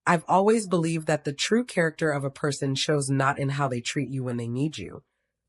I've always believed that the true character of a person shows not in how they treat you when they need you,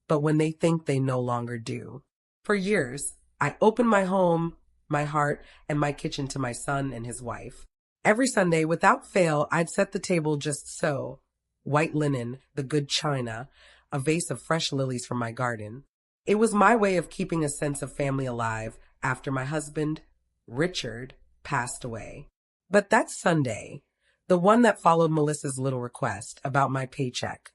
but when they think they no longer do. For years, I opened my home, my heart, and my kitchen to my son and his wife. Every Sunday, without fail, I'd set the table just so. White linen, the good china, a vase of fresh lilies from my garden. It was my way of keeping a sense of family alive after my husband, Richard, passed away. But that Sunday, the one that followed Melissa's little request about my paycheck,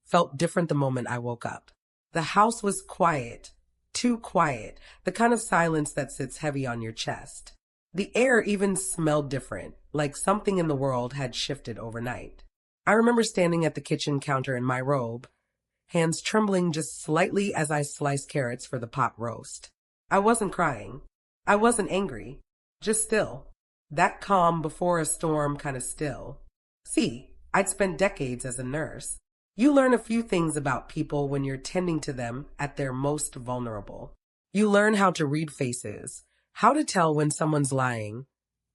felt different the moment I woke up. The house was quiet, too quiet, the kind of silence that sits heavy on your chest. The air even smelled different, like something in the world had shifted overnight. I remember standing at the kitchen counter in my robe, hands trembling just slightly as I sliced carrots for the pot roast. I wasn't crying. I wasn't angry. Just still. That calm before a storm kind of still. See, I'd spent decades as a nurse. You learn a few things about people when you're tending to them at their most vulnerable. You learn how to read faces, how to tell when someone's lying,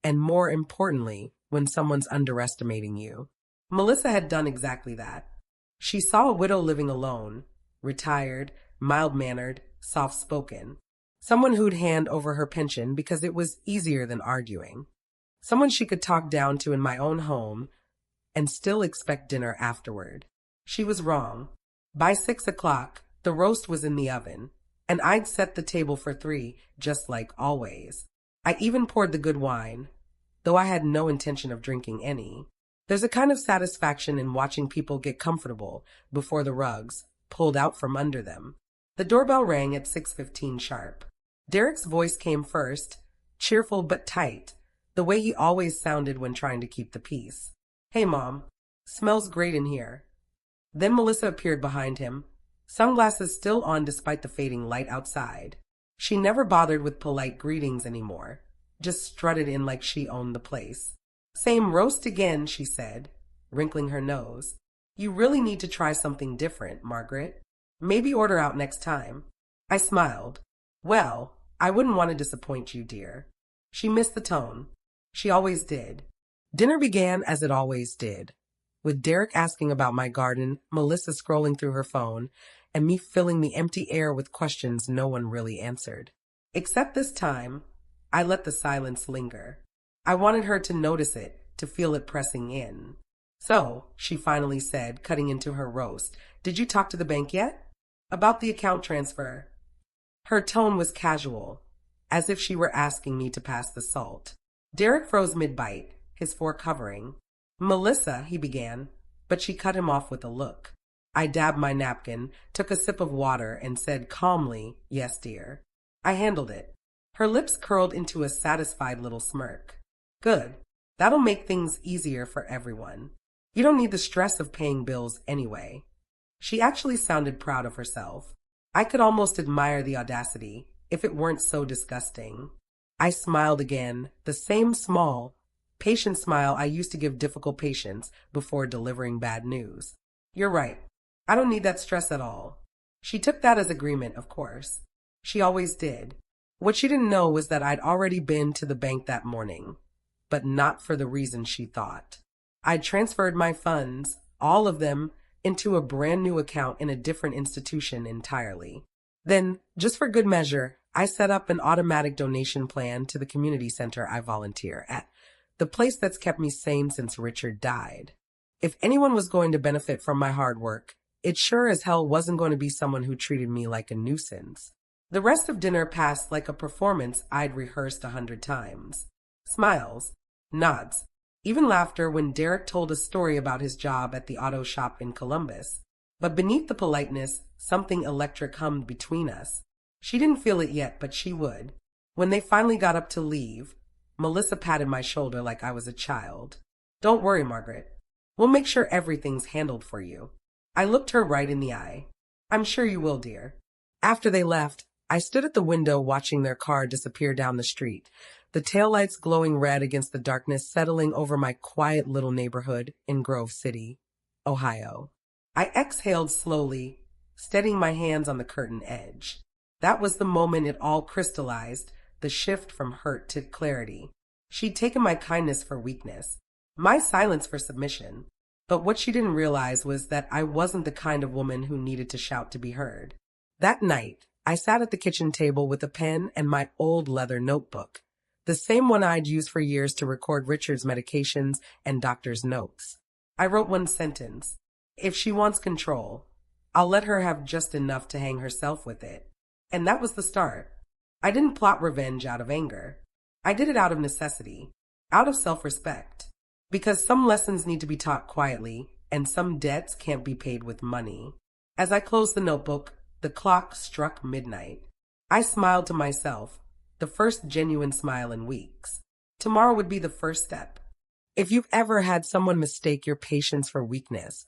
and more importantly, when someone's underestimating you. Melissa had done exactly that. She saw a widow living alone, retired, mild-mannered, soft-spoken. Someone who'd hand over her pension because it was easier than arguing. Someone she could talk down to in my own home and still expect dinner afterward. She was wrong. By 6 o'clock, the roast was in the oven, and I'd set the table for 3, just like always. I even poured the good wine, though I had no intention of drinking any. There's a kind of satisfaction in watching people get comfortable before the rugs pulled out from under them. The doorbell rang at 6:15 sharp. Derek's voice came first, cheerful but tight, the way he always sounded when trying to keep the peace. "Hey, Mom. Smells great in here." Then Melissa appeared behind him, sunglasses still on despite the fading light outside. She never bothered with polite greetings anymore, just strutted in like she owned the place. "Same roast again," she said, wrinkling her nose. "You really need to try something different, Margaret. Maybe order out next time." I smiled. "Well, I wouldn't want to disappoint you, dear." She missed the tone. She always did. Dinner began as it always did, with Derek asking about my garden, Melissa scrolling through her phone, and me filling the empty air with questions no one really answered. Except this time, I let the silence linger. I wanted her to notice it, to feel it pressing in. "So," she finally said, cutting into her roast, "did you talk to the bank yet? About the account transfer?" Her tone was casual, as if she were asking me to pass the salt. Derek froze mid-bite, his fork hovering. "Melissa," he began, but she cut him off with a look. I dabbed my napkin, took a sip of water, and said calmly, "Yes, dear." I handled it. Her lips curled into a satisfied little smirk. "Good. That'll make things easier for everyone. You don't need the stress of paying bills anyway." She actually sounded proud of herself. I could almost admire the audacity, if it weren't so disgusting. I smiled again, the same small, patient smile I used to give difficult patients before delivering bad news. "You're right. I don't need that stress at all." She took that as agreement, of course. She always did. What she didn't know was that I'd already been to the bank that morning, but not for the reason she thought. I'd transferred my funds, all of them, into a brand new account in a different institution entirely. Then, just for good measure, I set up an automatic donation plan to the community center I volunteer at, the place that's kept me sane since Richard died. If anyone was going to benefit from my hard work, it sure as hell wasn't going to be someone who treated me like a nuisance. The rest of dinner passed like a performance I'd rehearsed 100 times. Smiles, nods, even laughter when Derek told a story about his job at the auto shop in Columbus. But beneath the politeness, something electric hummed between us. She didn't feel it yet, but she would. When they finally got up to leave, Melissa patted my shoulder like I was a child. "Don't worry, Margaret. We'll make sure everything's handled for you." I looked her right in the eye. "I'm sure you will, dear." After they left, I stood at the window watching their car disappear down the street, the taillights glowing red against the darkness settling over my quiet little neighborhood in Grove City, Ohio. I exhaled slowly, steadying my hands on the curtain edge. That was the moment it all crystallized, the shift from hurt to clarity. She'd taken my kindness for weakness, my silence for submission. But what she didn't realize was that I wasn't the kind of woman who needed to shout to be heard. That night, I sat at the kitchen table with a pen and my old leather notebook, the same one I'd used for years to record Richard's medications and doctor's notes. I wrote one sentence. If she wants control, I'll let her have just enough to hang herself with it. And that was the start. I didn't plot revenge out of anger. I did it out of necessity, out of self-respect. Because some lessons need to be taught quietly, and some debts can't be paid with money. As I closed the notebook, the clock struck midnight. I smiled to myself, the first genuine smile in weeks. Tomorrow would be the first step. If you've ever had someone mistake your patience for weakness,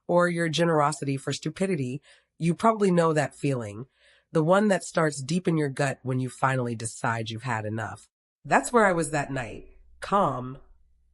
or your generosity for stupidity, you probably know that feeling, the one that starts deep in your gut when you finally decide you've had enough. That's where I was that night, calm,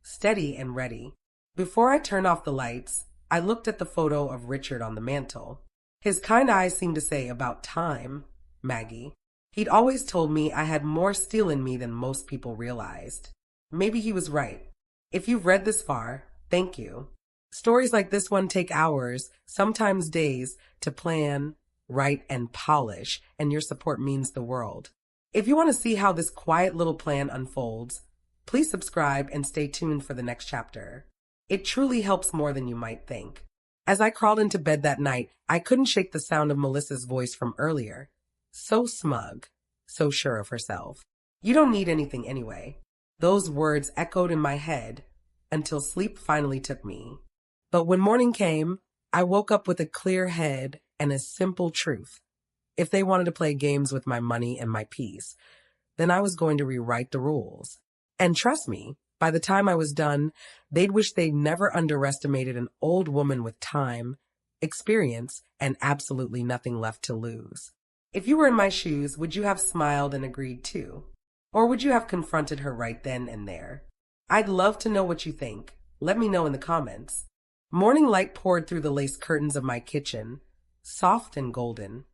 steady, and ready. Before I turned off the lights, I looked at the photo of Richard on the mantel. His kind eyes seemed to say, "About time, Maggie." He'd always told me I had more steel in me than most people realized. Maybe he was right. If you've read this far, thank you. Stories like this one take hours, sometimes days, to plan, write, and polish, and your support means the world. If you want to see how this quiet little plan unfolds, please subscribe and stay tuned for the next chapter. It truly helps more than you might think. As I crawled into bed that night, I couldn't shake the sound of Melissa's voice from earlier. So smug, so sure of herself. "You don't need anything anyway." Those words echoed in my head until sleep finally took me. But when morning came, I woke up with a clear head and a simple truth. If they wanted to play games with my money and my peace, then I was going to rewrite the rules. And trust me, by the time I was done, they'd wish they'd never underestimated an old woman with time, experience, and absolutely nothing left to lose. If you were in my shoes, would you have smiled and agreed too? Or would you have confronted her right then and there? I'd love to know what you think. Let me know in the comments. Morning light poured through the lace curtains of my kitchen, soft and golden,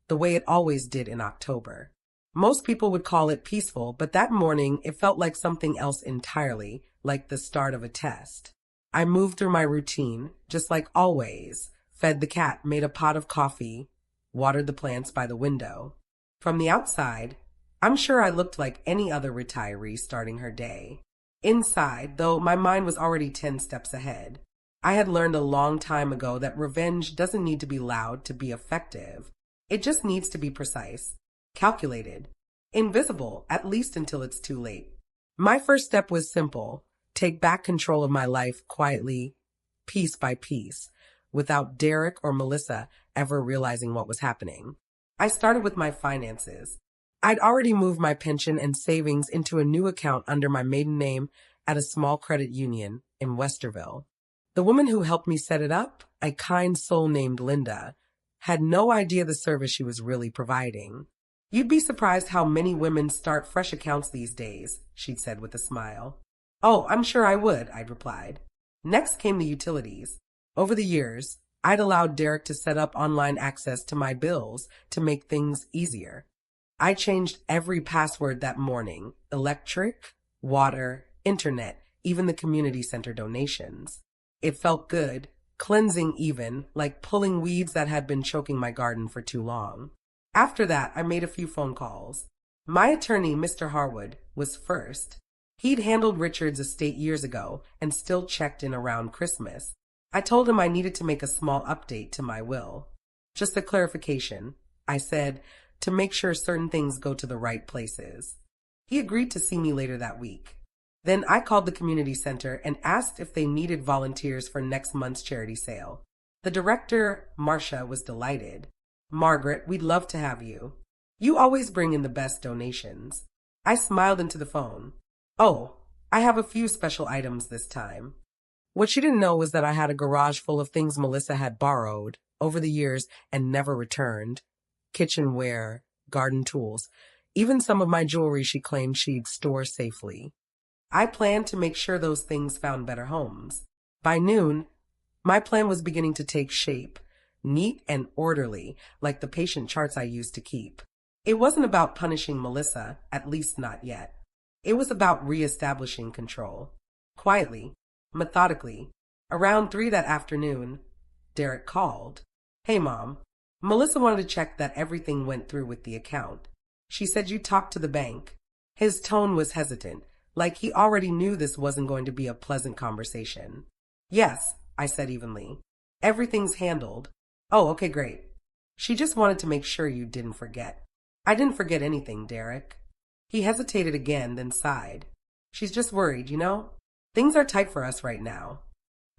the way it always did in October. Most people would call it peaceful, but that morning it felt like something else entirely, like the start of a test. I moved through my routine, just like always, fed the cat, made a pot of coffee, watered the plants by the window. From the outside, I'm sure I looked like any other retiree starting her day. Inside, though, my mind was already 10 steps ahead. I had learned a long time ago that revenge doesn't need to be loud to be effective. It just needs to be precise, calculated, invisible, at least until it's too late. My first step was simple: take back control of my life quietly, piece by piece, without Derek or Melissa ever realizing what was happening. I started with my finances. I'd already moved my pension and savings into a new account under my maiden name at a small credit union in Westerville. The woman who helped me set it up, a kind soul named Linda, had no idea the service she was really providing. "You'd be surprised how many women start fresh accounts these days," she'd said with a smile. "Oh, I'm sure I would," I'd replied. Next came the utilities. Over the years, I'd allowed Derek to set up online access to my bills to make things easier. I changed every password that morning: electric, water, internet, even the community center donations. It felt good, cleansing even, like pulling weeds that had been choking my garden for too long. After that, I made a few phone calls. My attorney, Mr. Harwood, was first. He'd handled Richard's estate years ago and still checked in around Christmas. I told him I needed to make a small update to my will. Just a clarification, I said, to make sure certain things go to the right places. He agreed to see me later that week. Then I called the community center and asked if they needed volunteers for next month's charity sale. The director, Marcia, was delighted. "Margaret, we'd love to have you. You always bring in the best donations." I smiled into the phone. "Oh, I have a few special items this time." What she didn't know was that I had a garage full of things Melissa had borrowed over the years and never returned. Kitchenware, garden tools, even some of my jewelry she claimed she'd store safely. I planned to make sure those things found better homes. By noon, my plan was beginning to take shape, neat and orderly, like the patient charts I used to keep. It wasn't about punishing Melissa, at least not yet. It was about reestablishing control. Quietly, Methodically, around 3 that afternoon, Derek called. Hey, Mom. Melissa wanted to check that everything went through with the account. She said you talked to the bank. His tone was hesitant, like he already knew this wasn't going to be a pleasant conversation. Yes, I said evenly. Everything's handled. Oh, okay, great. She just wanted to make sure you didn't forget. I didn't forget anything, Derek. He hesitated again, then sighed. She's just worried, you know? Things are tight for us right now.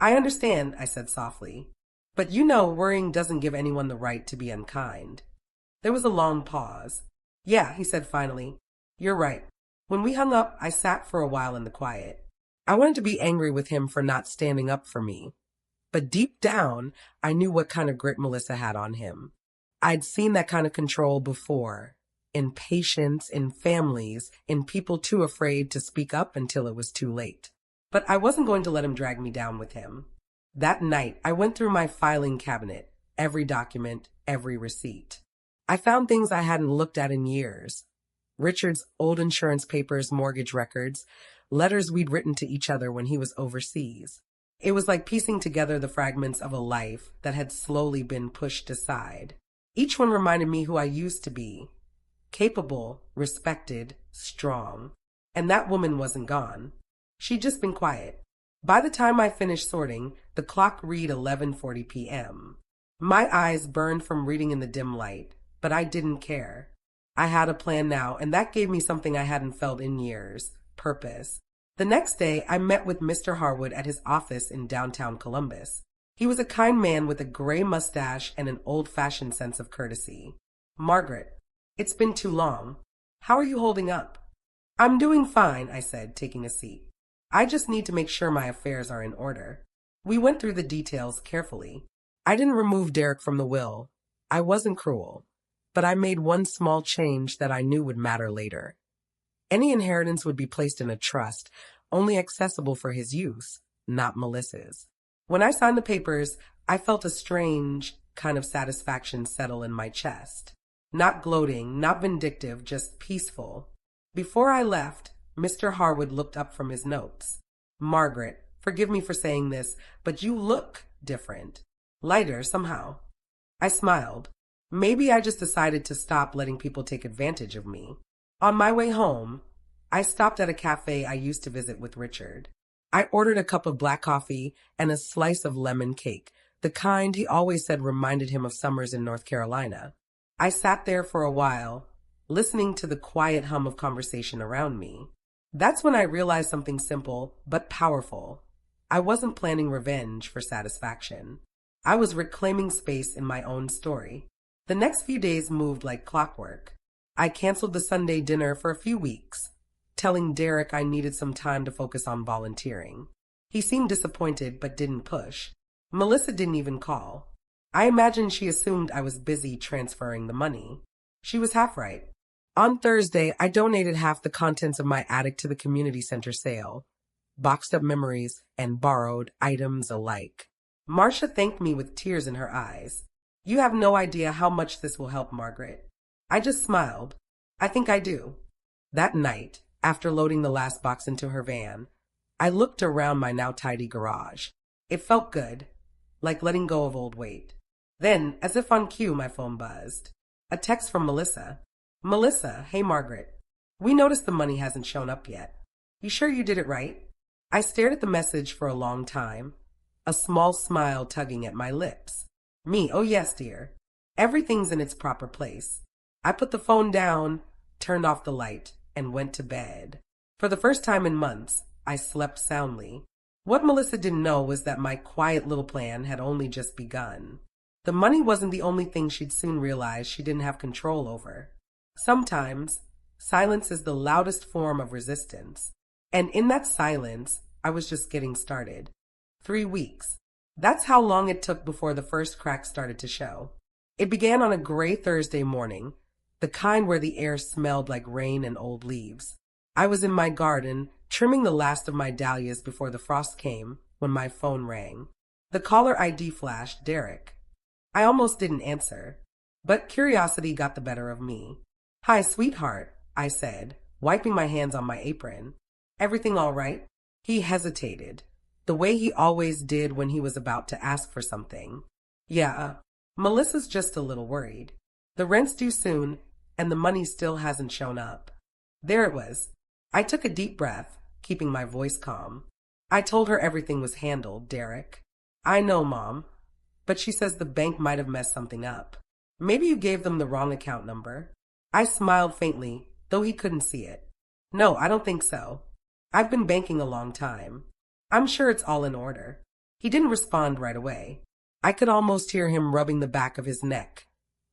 I understand, I said softly. But you know, worrying doesn't give anyone the right to be unkind. There was a long pause. Yeah, he said finally. You're right. When we hung up, I sat for a while in the quiet. I wanted to be angry with him for not standing up for me. But deep down, I knew what kind of grip Melissa had on him. I'd seen that kind of control before. In patients, in families, in people too afraid to speak up until it was too late. But I wasn't going to let him drag me down with him. That night, I went through my filing cabinet, every document, every receipt. I found things I hadn't looked at in years. Richard's old insurance papers, mortgage records, letters we'd written to each other when he was overseas. It was like piecing together the fragments of a life that had slowly been pushed aside. Each one reminded me who I used to be. Capable, respected, strong. And that woman wasn't gone. She'd just been quiet. By the time I finished sorting, the clock read 11:40 p.m. My eyes burned from reading in the dim light, but I didn't care. I had a plan now, and that gave me something I hadn't felt in years, purpose. The next day, I met with Mr. Harwood at his office in downtown Columbus. He was a kind man with a gray mustache and an old-fashioned sense of courtesy. Margaret, it's been too long. How are you holding up? I'm doing fine, I said, taking a seat. I just need to make sure my affairs are in order. We went through the details carefully. I didn't remove Derek from the will. I wasn't cruel. But I made one small change that I knew would matter later. Any inheritance would be placed in a trust, only accessible for his use, not Melissa's. When I signed the papers, I felt a strange kind of satisfaction settle in my chest. Not gloating, not vindictive, just peaceful. Before I left, Mr. Harwood looked up from his notes. Margaret, forgive me for saying this, but you look different. Lighter, somehow. I smiled. Maybe I just decided to stop letting people take advantage of me. On my way home, I stopped at a cafe I used to visit with Richard. I ordered a cup of black coffee and a slice of lemon cake, the kind he always said reminded him of summers in North Carolina. I sat there for a while, listening to the quiet hum of conversation around me. That's when I realized something simple but powerful. I wasn't planning revenge for satisfaction. I was reclaiming space in my own story. The next few days moved like clockwork. I canceled the Sunday dinner for a few weeks, telling Derek I needed some time to focus on volunteering. He seemed disappointed but didn't push. Melissa didn't even call. I imagine she assumed I was busy transferring the money. She was half right. On Thursday, I donated half the contents of my attic to the community center sale. Boxed up memories and borrowed items alike. Marcia thanked me with tears in her eyes. You have no idea how much this will help, Margaret. I just smiled. I think I do. That night, after loading the last box into her van, I looked around my now tidy garage. It felt good, like letting go of old weight. Then, as if on cue, my phone buzzed. A text from Melissa. Melissa, hey Margaret. We noticed the money hasn't shown up yet. You sure you did it right? I stared at the message for a long time, a small smile tugging at my lips. Me, oh yes, dear. Everything's in its proper place. I put the phone down, turned off the light, and went to bed. For the first time in months, I slept soundly. What Melissa didn't know was that my quiet little plan had only just begun. The money wasn't the only thing she'd soon realize she didn't have control over. Sometimes, silence is the loudest form of resistance. And in that silence, I was just getting started. 3 weeks. That's how long it took before the first cracks started to show. It began on a gray Thursday morning, the kind where the air smelled like rain and old leaves. I was in my garden, trimming the last of my dahlias before the frost came, when my phone rang. The caller ID flashed, Derek. I almost didn't answer, but curiosity got the better of me. Hi, sweetheart, I said, wiping my hands on my apron. Everything all right? He hesitated. the way he always did when he was about to ask for something. Yeah, Melissa's just a little worried. The rent's due soon, and the money still hasn't shown up. There it was. I took a deep breath, keeping my voice calm. I told her everything was handled, Derek. I know, Mom, but she says the bank might have messed something up. Maybe you gave them the wrong account number. I smiled faintly, though he couldn't see it. No, I don't think so. I've been banking a long time. I'm sure it's all in order. He didn't respond right away. I could almost hear him rubbing the back of his neck,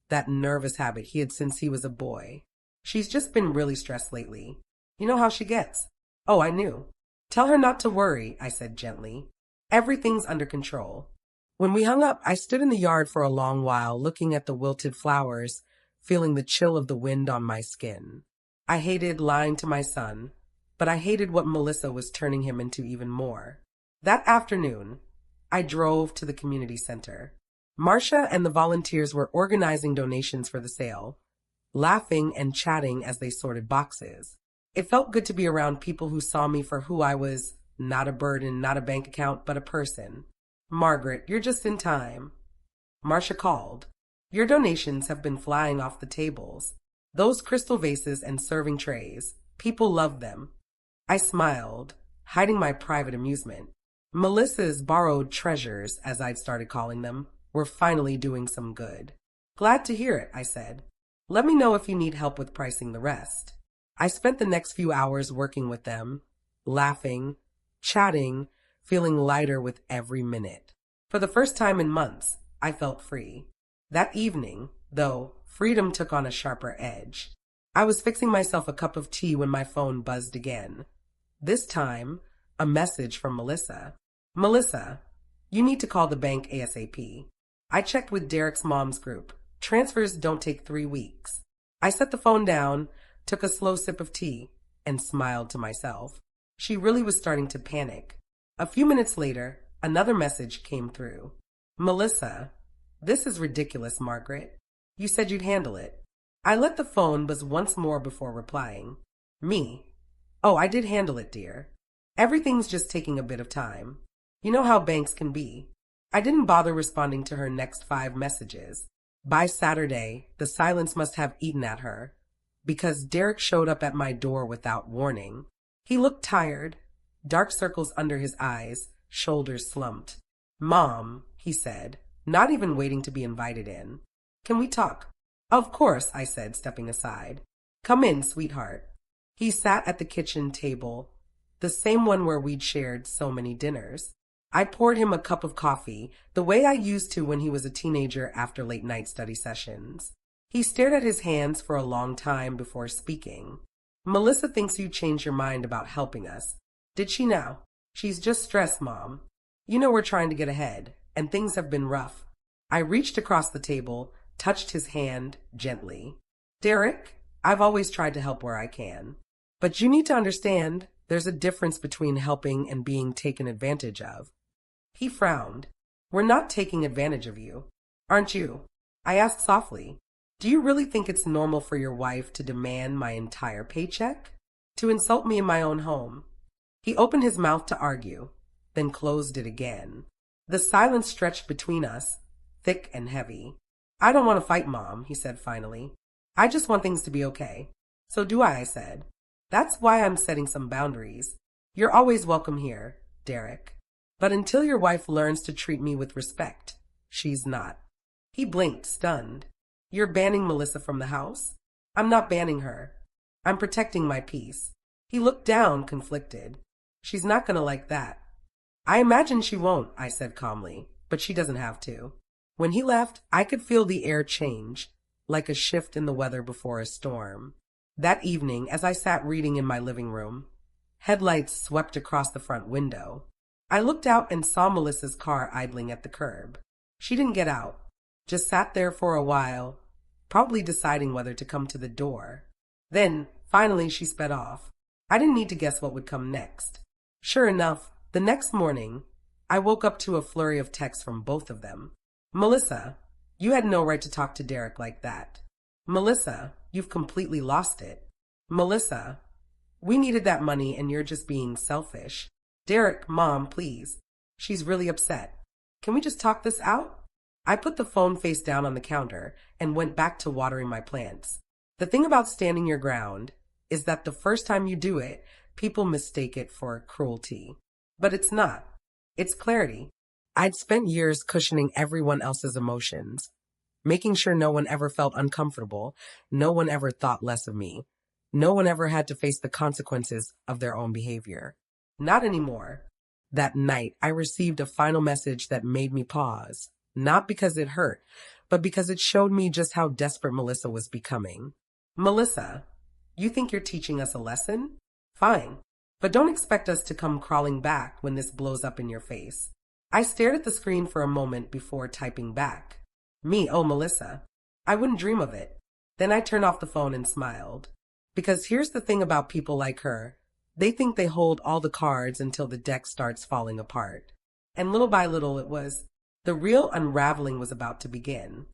that nervous habit he had since he was a boy. She's just been really stressed lately. You know how she gets. Oh, I knew. Tell her not to worry, I said gently. Everything's under control. When we hung up, I stood in the yard for a long while, looking at the wilted flowers, feeling the chill of the wind on my skin. I hated lying to my son, but I hated what Melissa was turning him into even more. That afternoon, I drove to the community center. Marcia and the volunteers were organizing donations for the sale, laughing and chatting as they sorted boxes. It felt good to be around people who saw me for who I was, not a burden, not a bank account, but a person. Margaret, you're just in time. Marcia called. Your donations have been flying off the tables. Those crystal vases and serving trays. People love them. I smiled, hiding my private amusement. Melissa's borrowed treasures, as I'd started calling them, were finally doing some good. Glad to hear it, I said. Let me know if you need help with pricing the rest. I spent the next few hours working with them, laughing, chatting, feeling lighter with every minute. For the first time in months, I felt free. That evening, though, freedom took on a sharper edge. I was fixing myself a cup of tea when my phone buzzed again. This time, a message from Melissa. Melissa, you need to call the bank ASAP. I checked with Derek's mom's group. Transfers don't take 3 weeks. I set the phone down, took a slow sip of tea, and smiled to myself. She really was starting to panic. A few minutes later, another message came through. Melissa, this is ridiculous, Margaret. You said you'd handle it. I let the phone buzz once more before replying. Me? Oh, I did handle it, dear. Everything's just taking a bit of time. You know how banks can be. I didn't bother responding to her next 5 messages. By Saturday, the silence must have eaten at her, because Derek showed up at my door without warning. He looked tired, dark circles under his eyes, shoulders slumped. Mom, he said, not even waiting to be invited in. Can we talk? Of course, I said, stepping aside. Come in, sweetheart. He sat at the kitchen table, the same one where we'd shared so many dinners. I poured him a cup of coffee, the way I used to when he was a teenager after late-night study sessions. He stared at his hands for a long time before speaking. Melissa thinks you changed your mind about helping us. Did she now? She's just stressed, Mom. You know we're trying to get ahead, and things have been rough. I reached across the table, touched his hand gently. Derek, I've always tried to help where I can. But you need to understand, there's a difference between helping and being taken advantage of. He frowned. We're not taking advantage of you, aren't you? I asked softly. Do you really think it's normal for your wife to demand my entire paycheck? To insult me in my own home? He opened his mouth to argue, then closed it again. The silence stretched between us, thick and heavy. I don't want to fight, Mom, he said finally. I just want things to be okay. So do I said. That's why I'm setting some boundaries. You're always welcome here, Derek. But until your wife learns to treat me with respect, she's not. He blinked, stunned. You're banning Melissa from the house? I'm not banning her. I'm protecting my peace. He looked down, conflicted. She's not gonna like that. I imagine she won't, I said calmly, but she doesn't have to. When he left, I could feel the air change, like a shift in the weather before a storm. That evening, as I sat reading in my living room, headlights swept across the front window. I looked out and saw Melissa's car idling at the curb. She didn't get out, just sat there for a while, probably deciding whether to come to the door. Then, finally, she sped off. I didn't need to guess what would come next. Sure enough, the next morning, I woke up to a flurry of texts from both of them. Melissa, you had no right to talk to Derek like that. Melissa, you've completely lost it. Melissa, we needed that money and you're just being selfish. Derek, Mom, please. She's really upset. Can we just talk this out? I put the phone face down on the counter and went back to watering my plants. The thing about standing your ground is that the first time you do it, people mistake it for cruelty. But it's not. It's clarity. I'd spent years cushioning everyone else's emotions, making sure no one ever felt uncomfortable, no one ever thought less of me, no one ever had to face the consequences of their own behavior. Not anymore. That night, I received a final message that made me pause, not because it hurt, but because it showed me just how desperate Melissa was becoming. Melissa, you think you're teaching us a lesson? Fine, but don't expect us to come crawling back when this blows up in your face. I stared at the screen for a moment before typing back. Me, oh Melissa, I wouldn't dream of it. Then I turned off the phone and smiled. Because here's the thing about people like her. They think they hold all the cards until the deck starts falling apart. And little by little the real unraveling was about to begin.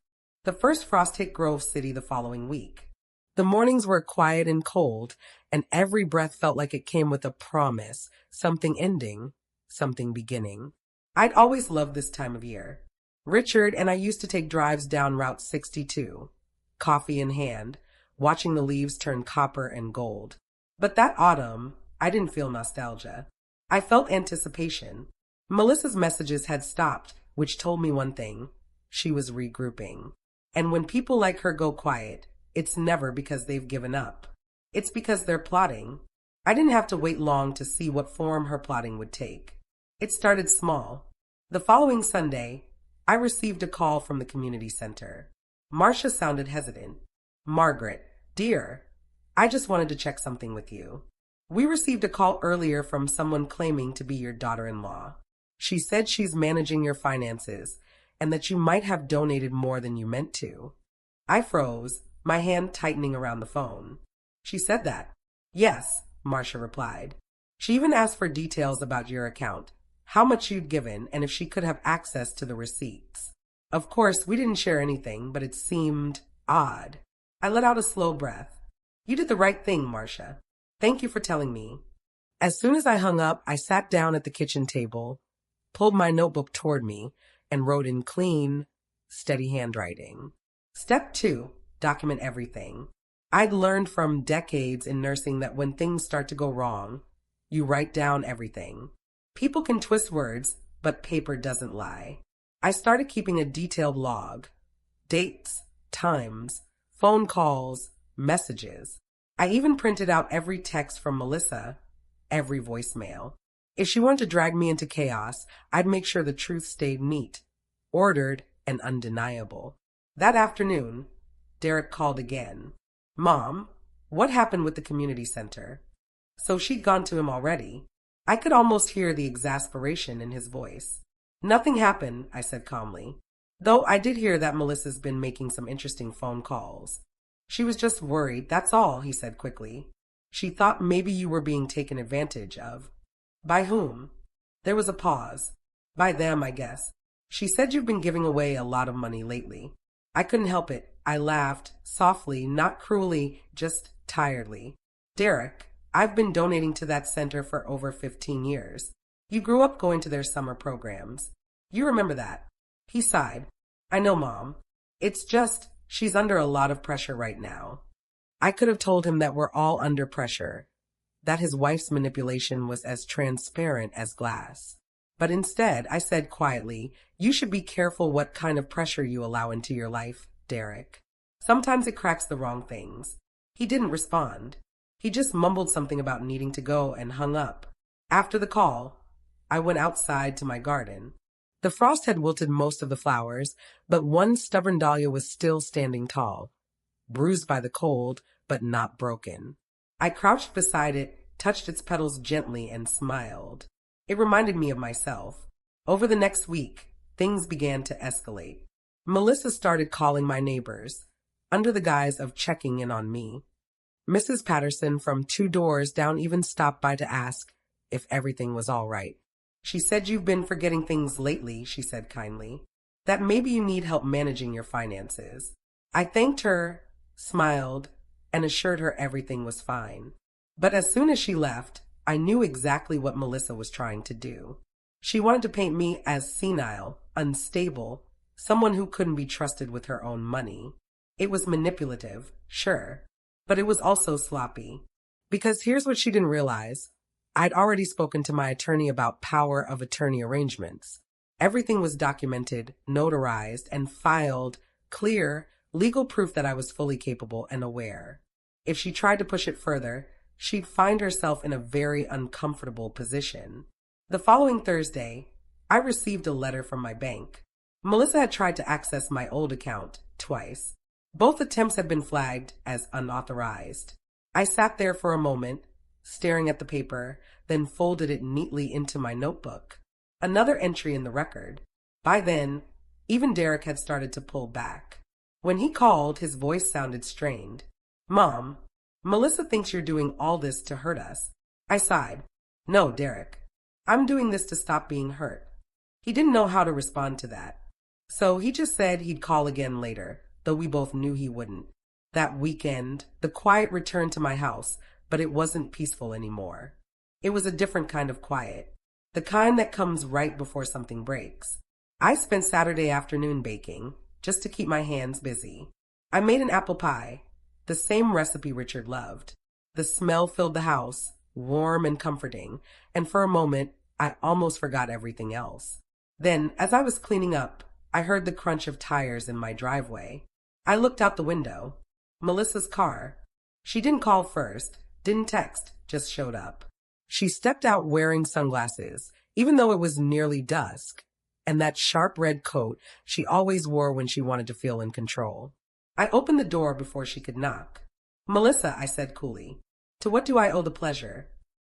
The first frost hit Grove City the following week. The mornings were quiet and cold, and every breath felt like it came with a promise, something ending, something beginning. I'd always loved this time of year. Richard and I used to take drives down Route 62, coffee in hand, watching the leaves turn copper and gold. But that autumn, I didn't feel nostalgia. I felt anticipation. Melissa's messages had stopped, which told me one thing. She was regrouping. And when people like her go quiet, it's never because they've given up. It's because they're plotting. I didn't have to wait long to see what form her plotting would take. It started small. The following Sunday, I received a call from the community center. Marcia sounded hesitant. Margaret, dear, I just wanted to check something with you. We received a call earlier from someone claiming to be your daughter-in-law. She said she's managing your finances and that you might have donated more than you meant to. I froze, my hand tightening around the phone. She said that. Yes, Marcia replied. She even asked for details about your account, how much you'd given, and if she could have access to the receipts. Of course, we didn't share anything, but it seemed odd. I let out a slow breath. You did the right thing, Marcia. Thank you for telling me. As soon as I hung up, I sat down at the kitchen table, pulled my notebook toward me, and wrote in clean, steady handwriting. Step 2, document everything. I'd learned from decades in nursing that when things start to go wrong, you write down everything. People can twist words, but paper doesn't lie. I started keeping a detailed log. Dates, times, phone calls, messages. I even printed out every text from Melissa, every voicemail. If she wanted to drag me into chaos, I'd make sure the truth stayed neat, ordered, and undeniable. That afternoon, Derek called again. Mom, what happened with the community center? So she'd gone to him already. I could almost hear the exasperation in his voice. Nothing happened, I said calmly. Though I did hear that Melissa's been making some interesting phone calls. She was just worried, that's all, he said quickly. She thought maybe you were being taken advantage of. By whom? There was a pause. By them, I guess. She said you've been giving away a lot of money lately. I couldn't help it. I laughed, softly, not cruelly, just tiredly. Derek, I've been donating to that center for over 15 years. You grew up going to their summer programs. You remember that. He sighed. I know, Mom. It's just, she's under a lot of pressure right now. I could have told him that we're all under pressure, that his wife's manipulation was as transparent as glass. But instead, I said quietly, you should be careful what kind of pressure you allow into your life, Derek. Sometimes it cracks the wrong things. He didn't respond. He just mumbled something about needing to go and hung up. After the call, I went outside to my garden. The frost had wilted most of the flowers, but one stubborn dahlia was still standing tall, bruised by the cold, but not broken. I crouched beside it, touched its petals gently, and smiled. It reminded me of myself. Over the next week, things began to escalate. Melissa started calling my neighbors, under the guise of checking in on me. Mrs. Patterson from 2 doors down even stopped by to ask if everything was all right. She said you've been forgetting things lately, she said kindly, that maybe you need help managing your finances. I thanked her, smiled, and assured her everything was fine. But as soon as she left, I knew exactly what Melissa was trying to do. She wanted to paint me as senile, unstable, someone who couldn't be trusted with her own money. It was manipulative, sure, but it was also sloppy. Because here's what she didn't realize. I'd already spoken to my attorney about power of attorney arrangements. Everything was documented, notarized, and filed, clear, legal proof that I was fully capable and aware. If she tried to push it further, she'd find herself in a very uncomfortable position. The following Thursday, I received a letter from my bank. Melissa had tried to access my old account twice. Both attempts had been flagged as unauthorized. I sat there for a moment, staring at the paper, then folded it neatly into my notebook. Another entry in the record. By then, even Derek had started to pull back. When he called, his voice sounded strained. "Mom, Melissa thinks you're doing all this to hurt us." I sighed. "No, Derek. I'm doing this to stop being hurt." He didn't know how to respond to that. So he just said he'd call again later, though we both knew he wouldn't. That weekend, the quiet returned to my house, but it wasn't peaceful anymore. It was a different kind of quiet, the kind that comes right before something breaks. I spent Saturday afternoon baking, just to keep my hands busy. I made an apple pie, the same recipe Richard loved. The smell filled the house, warm and comforting, and for a moment, I almost forgot everything else. Then, as I was cleaning up, I heard the crunch of tires in my driveway. I looked out the window. Melissa's car. She didn't call first, didn't text, just showed up. She stepped out wearing sunglasses, even though it was nearly dusk, and that sharp red coat she always wore when she wanted to feel in control. I opened the door before she could knock. "Melissa," I said coolly, "to what do I owe the pleasure?"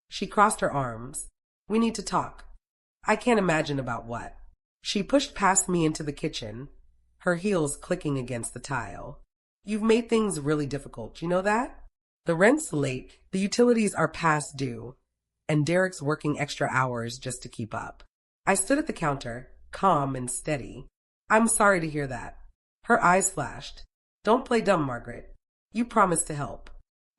She crossed her arms. "We need to talk." I can't imagine about what. She pushed past me into the kitchen, her heels clicking against the tile. "You've made things really difficult, you know that? The rent's late, the utilities are past due, and Derek's working extra hours just to keep up." I stood at the counter, calm and steady. "I'm sorry to hear that." Her eyes flashed. "Don't play dumb, Margaret. You promised to help.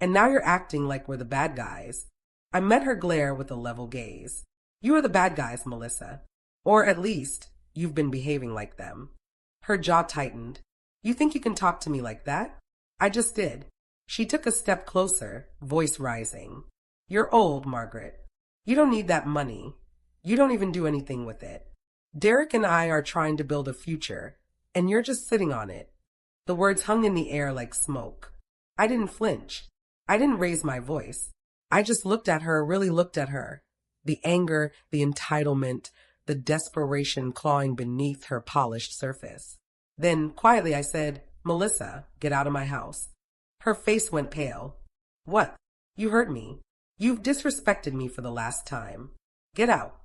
And now you're acting like we're the bad guys." I met her glare with a level gaze. "You are the bad guys, Melissa. Or at least, you've been behaving like them." Her jaw tightened. "You think you can talk to me like that?" I just did. She took a step closer, voice rising. "You're old, Margaret. You don't need that money. You don't even do anything with it. Derek and I are trying to build a future, and you're just sitting on it." The words hung in the air like smoke. I didn't flinch. I didn't raise my voice. I just looked at her, really looked at her. The anger, the entitlement, the desperation clawing beneath her polished surface. Then, quietly, I said, "Melissa, get out of my house." Her face went pale. "What? You hurt me. You've disrespected me for the last time. Get out."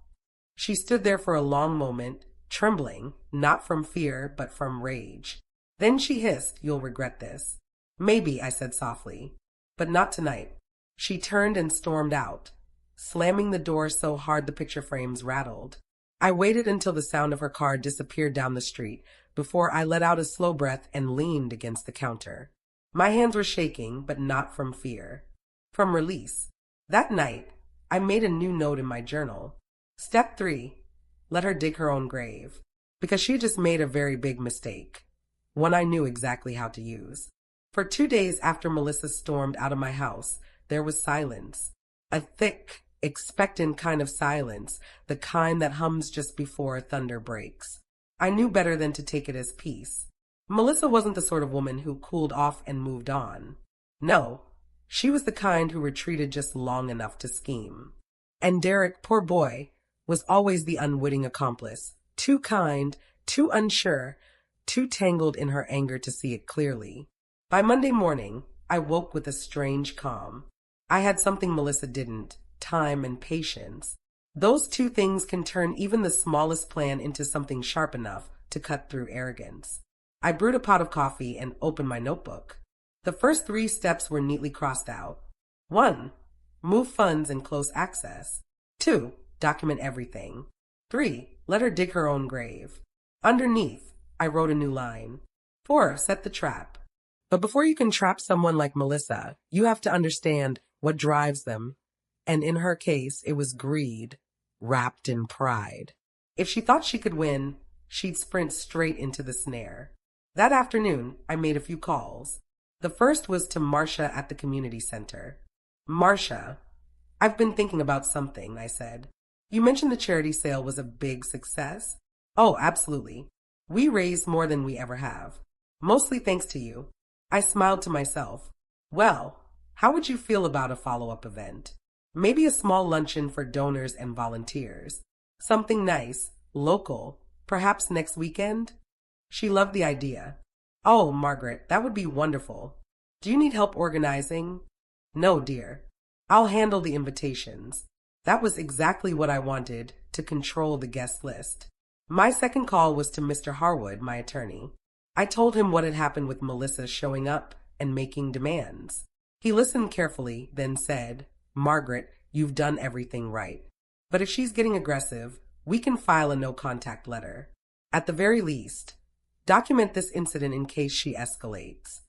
She stood there for a long moment, trembling, not from fear, but from rage. Then she hissed, "You'll regret this." "Maybe," I said softly, "but not tonight." She turned and stormed out, slamming the door so hard the picture frames rattled. I waited until the sound of her car disappeared down the street before I let out a slow breath and leaned against the counter. My hands were shaking, but not from fear. From release. That night, I made a new note in my journal. Step 3. Let her dig her own grave. Because she just made a very big mistake. One I knew exactly how to use. For 2 days after Melissa stormed out of my house, there was silence. A thick, expectant kind of silence, the kind that hums just before thunder breaks. I knew better than to take it as peace. Melissa wasn't the sort of woman who cooled off and moved on. No, she was the kind who retreated just long enough to scheme. And Derek, poor boy, was always the unwitting accomplice, too kind, too unsure, too tangled in her anger to see it clearly. By Monday morning, I woke with a strange calm. I had something Melissa didn't, time and patience. Those two things can turn even the smallest plan into something sharp enough to cut through arrogance. I brewed a pot of coffee and opened my notebook. The first 3 steps were neatly crossed out. 1. Move funds in close access. 2. Document everything. 3. Let her dig her own grave. Underneath, I wrote a new line. 4. Set the trap. But before you can trap someone like Melissa, you have to understand what drives them And in her case, it was greed wrapped in pride. If she thought she could win, she'd sprint straight into the snare. That afternoon, I made a few calls. The first was to Marcia at the community center. Marcia, I've been thinking about something, I said. You mentioned the charity sale was a big success. Oh, absolutely. We raised more than we ever have. Mostly thanks to you. I smiled to myself. Well, how would you feel about a follow-up event? Maybe a small luncheon for donors and volunteers. Something nice, local, perhaps next weekend? She loved the idea. Oh, Margaret, that would be wonderful. Do you need help organizing? No, dear. I'll handle the invitations. That was exactly what I wanted, to control the guest list. My second call was to Mr. Harwood, my attorney. I told him what had happened with Melissa showing up and making demands. He listened carefully, then said, Margaret, you've done everything right. But if she's getting aggressive, we can file a no-contact letter. At the very least, document this incident in case she escalates.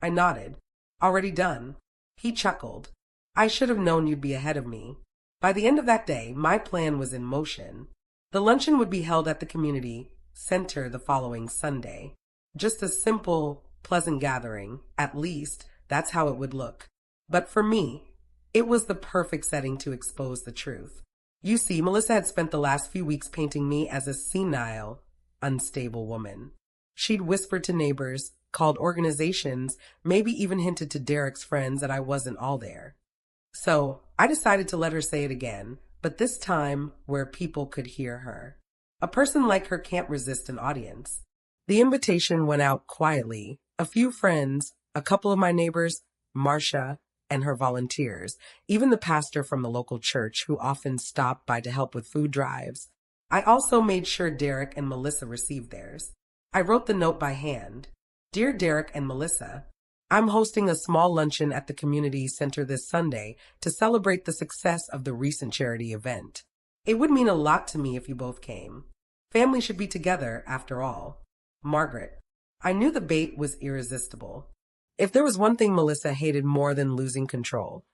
I nodded. Already done. He chuckled. I should have known you'd be ahead of me. By the end of that day, my plan was in motion. The luncheon would be held at the community center the following Sunday. Just a simple, pleasant gathering. At least, that's how it would look. But for me, it was the perfect setting to expose the truth. You see, Melissa had spent the last few weeks painting me as a senile, unstable woman. She'd whispered to neighbors, called organizations, maybe even hinted to Derek's friends that I wasn't all there. So I decided to let her say it again, but this time where people could hear her. A person like her can't resist an audience. The invitation went out quietly. A few friends, a couple of my neighbors, Marcia, and her volunteers, even the pastor from the local church who often stopped by to help with food drives. I also made sure Derek and Melissa received theirs. I wrote the note by hand. Dear Derek and Melissa, I'm hosting a small luncheon at the community center this Sunday to celebrate the success of the recent charity event. It would mean a lot to me if you both came. Family should be together, after all. Margaret. I knew the bait was irresistible. If there was one thing Melissa hated more than losing control,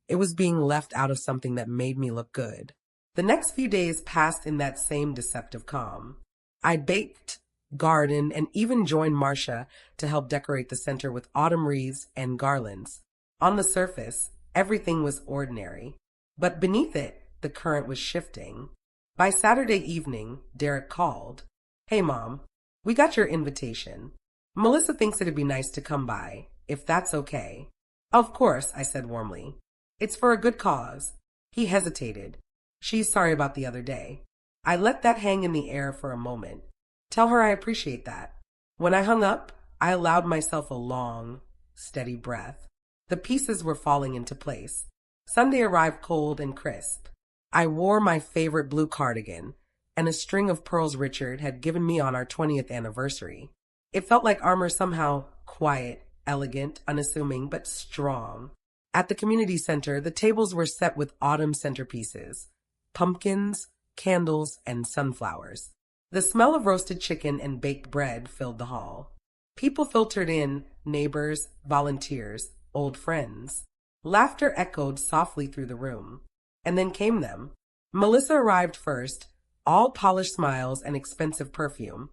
it was being left out of something that made me look good. The next few days passed in that same deceptive calm. I baked, gardened, and even joined Marcia to help decorate the center with autumn wreaths and garlands. On the surface, everything was ordinary, but beneath it, the current was shifting. By Saturday evening, Derek called. Hey, Mom, we got your invitation. Melissa thinks it'd be nice to come by, if that's okay. Of course, I said warmly. It's for a good cause. He hesitated. She's sorry about the other day. I let that hang in the air for a moment. Tell her I appreciate that. When I hung up, I allowed myself a long, steady breath. The pieces were falling into place. Sunday arrived cold and crisp. I wore my favorite blue cardigan and a string of pearls Richard had given me on our 20th anniversary. It felt like armor, somehow quiet, elegant, unassuming, but strong. At the community center, the tables were set with autumn centerpieces, pumpkins, candles, and sunflowers. The smell of roasted chicken and baked bread filled the hall. People filtered in, neighbors, volunteers, old friends. Laughter echoed softly through the room. And then came them. Melissa arrived first, all polished smiles and expensive perfume,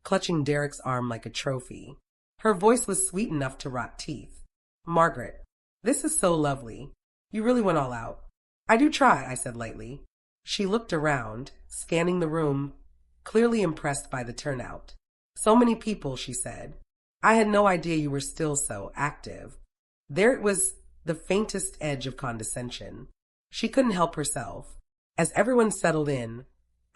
clutching Derek's arm like a trophy. Her voice was sweet enough to rot teeth. Margaret, this is so lovely. You really went all out. I do try, I said lightly. She looked around, scanning the room, clearly impressed by the turnout. So many people, she said. I had no idea you were still so active. There it was, the faintest edge of condescension. She couldn't help herself. As everyone settled in,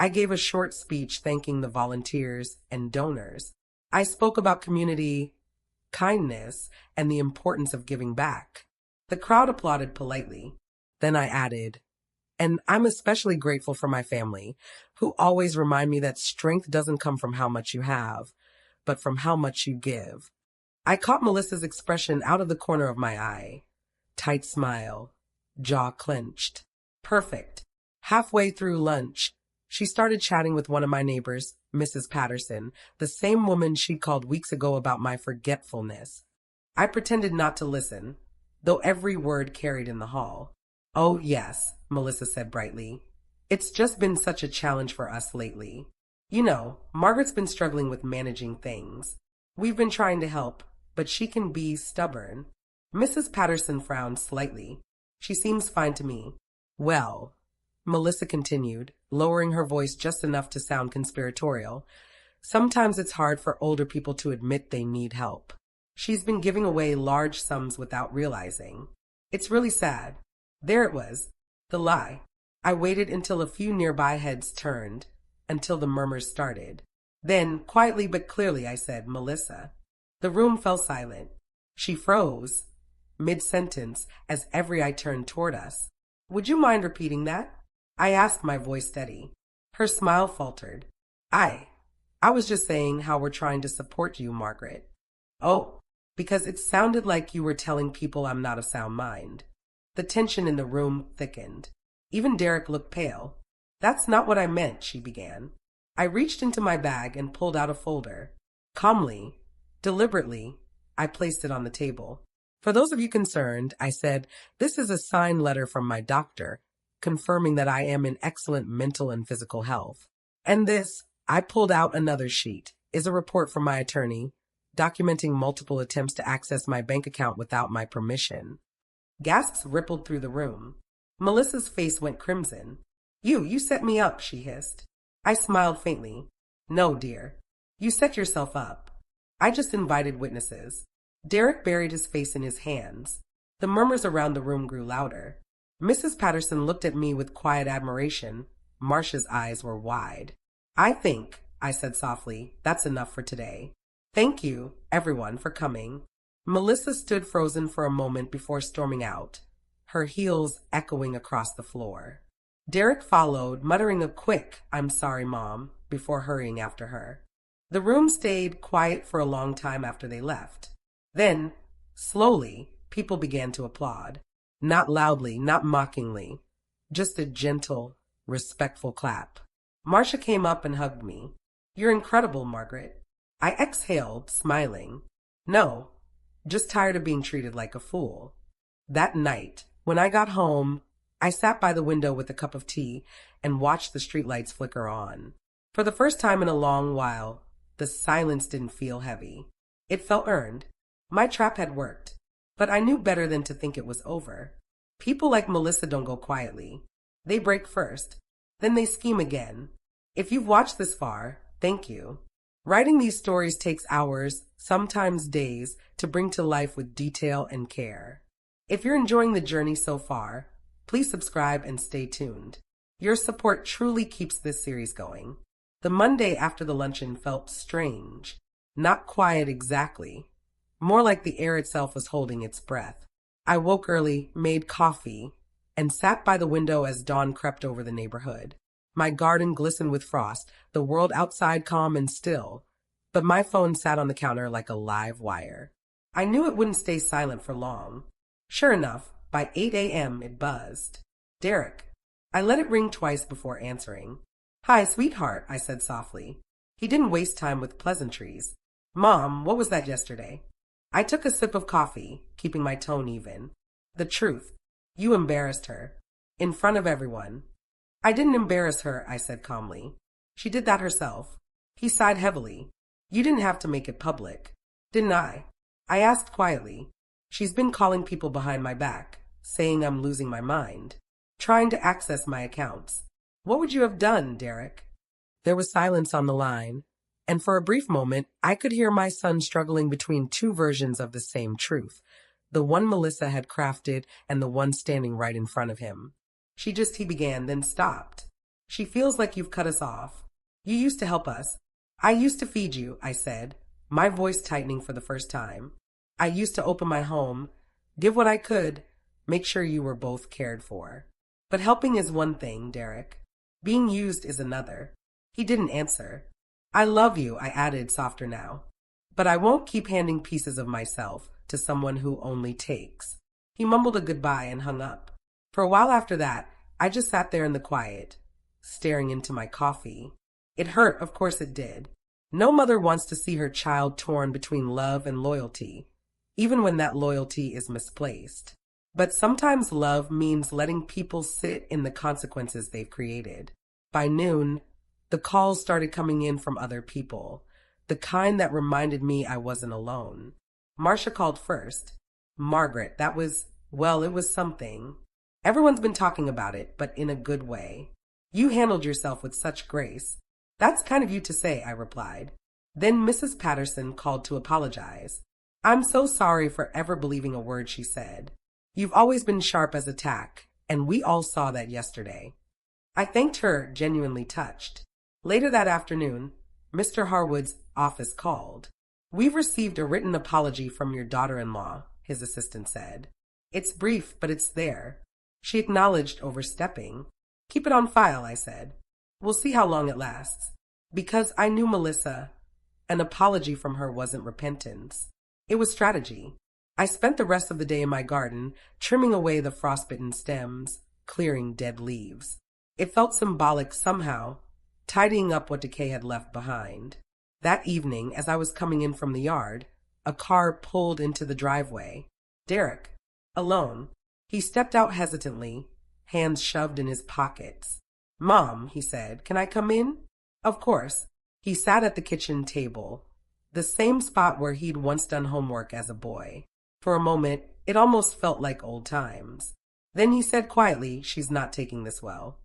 I gave a short speech thanking the volunteers and donors. I spoke about community kindness and the importance of giving back. The crowd applauded politely. Then I added, and I'm especially grateful for my family, who always remind me that strength doesn't come from how much you have, but from how much you give. I caught Melissa's expression out of the corner of my eye. Tight smile, jaw clenched. Perfect. Halfway through lunch, she started chatting with one of my neighbors, Mrs. Patterson, the same woman she called weeks ago about my forgetfulness. I pretended not to listen, though every word carried in the hall. Oh, yes, Melissa said brightly. It's just been such a challenge for us lately. You know, Margaret's been struggling with managing things. We've been trying to help, but she can be stubborn. Mrs. Patterson frowned slightly. She seems fine to me. Well, Melissa continued, lowering her voice just enough to sound conspiratorial, sometimes it's hard for older people to admit they need help. She's been giving away large sums without realizing. It's really sad. There it was, the lie. I waited until a few nearby heads turned, until the murmurs started. Then, quietly but clearly, I said, Melissa. The room fell silent. She froze, mid-sentence, as every eye turned toward us. Would you mind repeating that? I asked, my voice steady. Her smile faltered. I was just saying how we're trying to support you, Margaret. Oh, because it sounded like you were telling people I'm not of sound mind. The tension in the room thickened. Even Derek looked pale. That's not what I meant, she began. I reached into my bag and pulled out a folder. Calmly, deliberately, I placed it on the table. For those of you concerned, I said, this is a signed letter from my doctor, confirming that I am in excellent mental and physical health. And this, I pulled out another sheet, is a report from my attorney, documenting multiple attempts to access my bank account without my permission. Gasps rippled through the room. Melissa's face went crimson. You set me up, she hissed. I smiled faintly. No, dear. You set yourself up. I just invited witnesses. Derek buried his face in his hands. The murmurs around the room grew louder. Mrs. Patterson looked at me with quiet admiration. Marcia's eyes were wide. I think, I said softly, that's enough for today. Thank you, everyone, for coming. Melissa stood frozen for a moment before storming out, her heels echoing across the floor. Derek followed, muttering a quick, I'm sorry, Mom, before hurrying after her. The room stayed quiet for a long time after they left. Then, slowly, people began to applaud. Not loudly, not mockingly, just a gentle, respectful clap. Marcia came up and hugged me. You're incredible, Margaret. I exhaled, smiling. No, just tired of being treated like a fool. That night, when I got home, I sat by the window with a cup of tea and watched the streetlights flicker on. For the first time in a long while, the silence didn't feel heavy. It felt earned. My trap had worked, but I knew better than to think it was over. People like Melissa don't go quietly. They break first, then they scheme again. If you've watched this far, thank you. Writing these stories takes hours, sometimes days, to bring to life with detail and care. If you're enjoying the journey so far, please subscribe and stay tuned. Your support truly keeps this series going. The Monday after the luncheon felt strange. Not quiet exactly. More like the air itself was holding its breath. I woke early, made coffee, and sat by the window as dawn crept over the neighborhood. My garden glistened with frost, the world outside calm and still, but my phone sat on the counter like a live wire. I knew it wouldn't stay silent for long. Sure enough, by 8 a.m. it buzzed. Derek. I let it ring twice before answering. Hi, sweetheart, I said softly. He didn't waste time with pleasantries. Mom, what was that yesterday? I took a sip of coffee, keeping my tone even. The truth. You embarrassed her. In front of everyone. I didn't embarrass her, I said calmly. She did that herself. He sighed heavily. You didn't have to make it public. Didn't I? I asked quietly. She's been calling people behind my back, saying I'm losing my mind, trying to access my accounts. What would you have done, Derek? There was silence on the line, and for a brief moment, I could hear my son struggling between two versions of the same truth, the one Melissa had crafted and the one standing right in front of him. He began, then stopped. She feels like you've cut us off. You used to help us. I used to feed you, I said, my voice tightening for the first time. I used to open my home, give what I could, make sure you were both cared for. But helping is one thing, Derek. Being used is another. He didn't answer. I love you, I added, softer now. But I won't keep handing pieces of myself to someone who only takes. He mumbled a goodbye and hung up. For a while after that, I just sat there in the quiet, staring into my coffee. It hurt, of course it did. No mother wants to see her child torn between love and loyalty, even when that loyalty is misplaced. But sometimes love means letting people sit in the consequences they've created. By noon, the calls started coming in from other people, the kind that reminded me I wasn't alone. Marcia called first. Margaret, it was something. Everyone's been talking about it, but in a good way. You handled yourself with such grace. That's kind of you to say, I replied. Then Mrs. Patterson called to apologize. I'm so sorry for ever believing a word she said. You've always been sharp as a tack, and we all saw that yesterday. I thanked her, genuinely touched. Later that afternoon, Mr. Harwood's office called. We've received a written apology from your daughter-in-law, his assistant said. It's brief, but it's there. She acknowledged overstepping. Keep it on file, I said. We'll see how long it lasts. Because I knew Melissa, an apology from her wasn't repentance. It was strategy. I spent the rest of the day in my garden, trimming away the frostbitten stems, clearing dead leaves. It felt symbolic somehow, tidying up what decay had left behind. That evening, as I was coming in from the yard, a car pulled into the driveway. Derek, alone. He stepped out hesitantly, hands shoved in his pockets. Mom, he said, can I come in? Of course. He sat at the kitchen table, the same spot where he'd once done homework as a boy. For a moment, it almost felt like old times. Then he said quietly, she's not taking this well.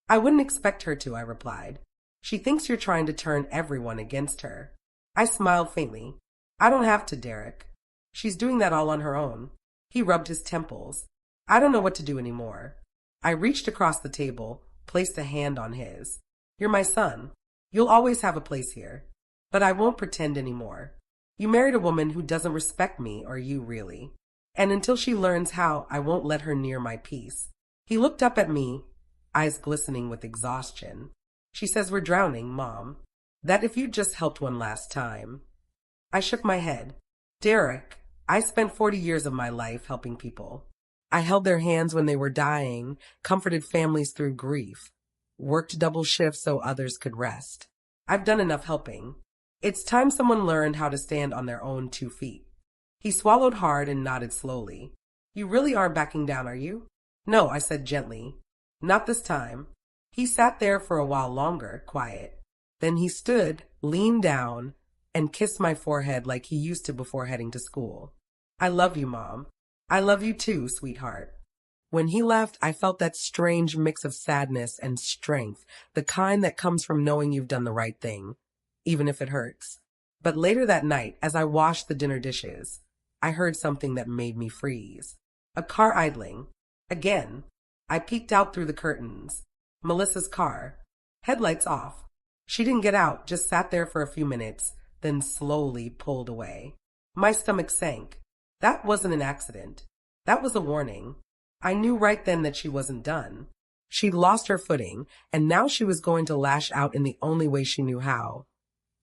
I wouldn't expect her to, I replied. She thinks you're trying to turn everyone against her. I smiled faintly. I don't have to, Derek. She's doing that all on her own. He rubbed his temples. I don't know what to do anymore. I reached across the table, placed a hand on his. You're my son. You'll always have a place here. But I won't pretend anymore. You married a woman who doesn't respect me or you really. And until she learns how, I won't let her near my peace. He looked up at me, eyes glistening with exhaustion. She says we're drowning, Mom. That if you just helped one last time. I shook my head. Derek, I spent 40 years of my life helping people. I held their hands when they were dying, comforted families through grief, worked double shifts so others could rest. I've done enough helping. It's time someone learned how to stand on their own 2 feet. He swallowed hard and nodded slowly. You really aren't backing down, are you? No, I said gently. Not this time. He sat there for a while longer, quiet. Then he stood, leaned down, and kissed my forehead like he used to before heading to school. I love you, Mom. I love you too, sweetheart. When he left, I felt that strange mix of sadness and strength, the kind that comes from knowing you've done the right thing, even if it hurts. But later that night, as I washed the dinner dishes, I heard something that made me freeze. A car idling. Again. I peeked out through the curtains. Melissa's car. Headlights off. She didn't get out, just sat there for a few minutes, then slowly pulled away. My stomach sank. That wasn't an accident. That was a warning. I knew right then that she wasn't done. She'd lost her footing, and now she was going to lash out in the only way she knew how,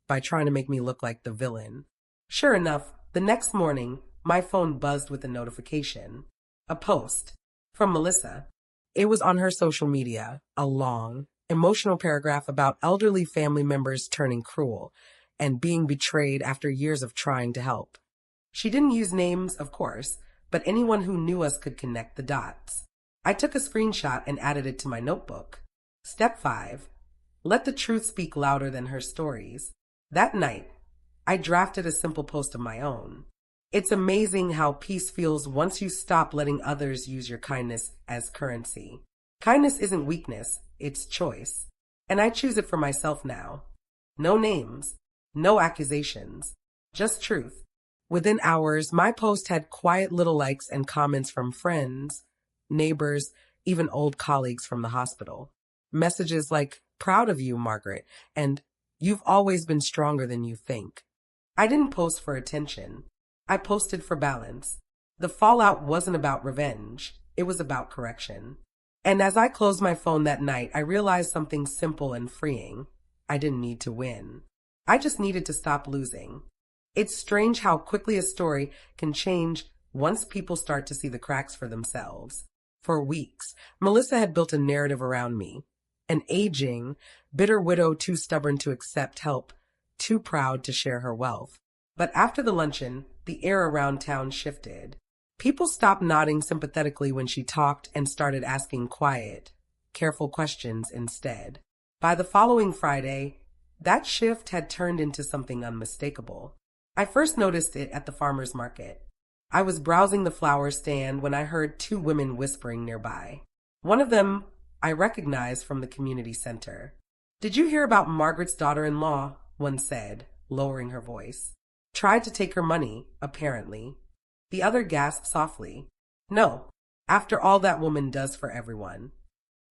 by trying to make me look like the villain. Sure enough, the next morning, my phone buzzed with a notification. A post. From Melissa. It was on her social media, a long, emotional paragraph about elderly family members turning cruel and being betrayed after years of trying to help. She didn't use names, of course, but anyone who knew us could connect the dots. I took a screenshot and added it to my notebook. Step 5. Let the truth speak louder than her stories. That night, I drafted a simple post of my own. It's amazing how peace feels once you stop letting others use your kindness as currency. Kindness isn't weakness, it's choice. And I choose it for myself now. No names, no accusations, just truth. Within hours, my post had quiet little likes and comments from friends, neighbors, even old colleagues from the hospital. Messages like, proud of you, Margaret, and you've always been stronger than you think. I didn't post for attention. I posted for balance. The fallout wasn't about revenge. It was about correction. And as I closed my phone that night, I realized something simple and freeing. I didn't need to win. I just needed to stop losing. It's strange how quickly a story can change once people start to see the cracks for themselves. For weeks, Melissa had built a narrative around me. An aging, bitter widow too stubborn to accept help, too proud to share her wealth. But after the luncheon, the air around town shifted. People stopped nodding sympathetically when she talked and started asking quiet, careful questions instead. By the following Friday, that shift had turned into something unmistakable. I first noticed it at the farmer's market. I was browsing the flower stand when I heard two women whispering nearby. One of them I recognized from the community center. "Did you hear about Margaret's daughter-in-law?" one said, lowering her voice. "Tried to take her money, apparently." The other gasped softly. "No, after all that woman does for everyone."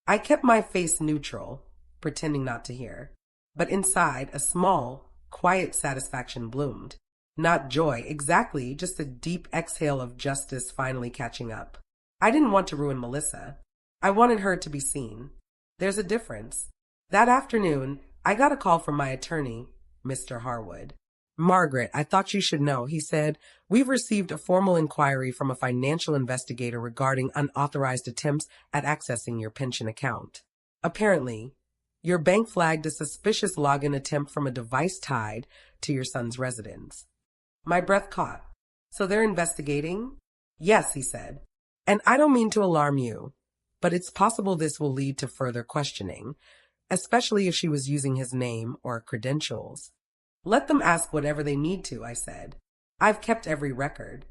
I kept my face neutral, pretending not to hear. But inside, a small, quiet satisfaction bloomed. Not joy, exactly, just a deep exhale of justice finally catching up. I didn't want to ruin Melissa. I wanted her to be seen. There's a difference. That afternoon, I got a call from my attorney, Mr. Harwood. "Margaret, I thought you should know," he said. "We've received a formal inquiry from a financial investigator regarding unauthorized attempts at accessing your pension account. Apparently, your bank flagged a suspicious login attempt from a device tied to your son's residence." My breath caught. "So they're investigating?" "Yes," he said. "And I don't mean to alarm you, but it's possible this will lead to further questioning, especially if she was using his name or credentials." "Let them ask whatever they need to," I said. "I've kept every record."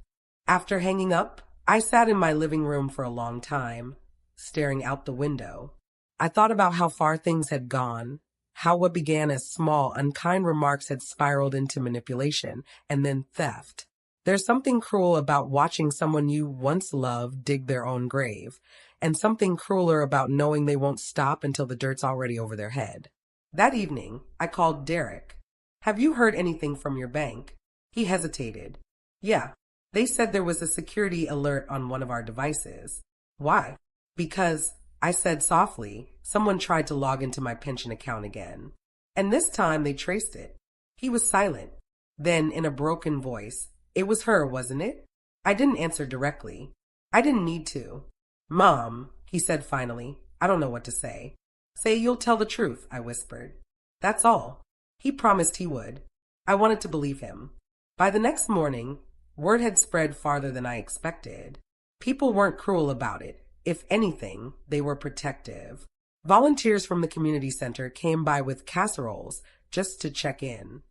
After hanging up, I sat in my living room for a long time, staring out the window. I thought about how far things had gone, how what began as small, unkind remarks had spiraled into manipulation and then theft. There's something cruel about watching someone you once loved dig their own grave, and something crueler about knowing they won't stop until the dirt's already over their head. That evening, I called Derek. "Have you heard anything from your bank?" He hesitated. "Yeah, they said there was a security alert on one of our devices." "Why?" "Because," I said softly, "someone tried to log into my pension account again. And this time they traced it." He was silent. Then, in a broken voice, "It was her, wasn't it?" I didn't answer directly. I didn't need to. "Mom," he said finally, "I don't know what to say." "Say you'll tell the truth," I whispered. That's all. He promised he would. I wanted to believe him. By the next morning, word had spread farther than I expected. People weren't cruel about it. If anything, they were protective. Volunteers from the community center came by with casseroles just to check in.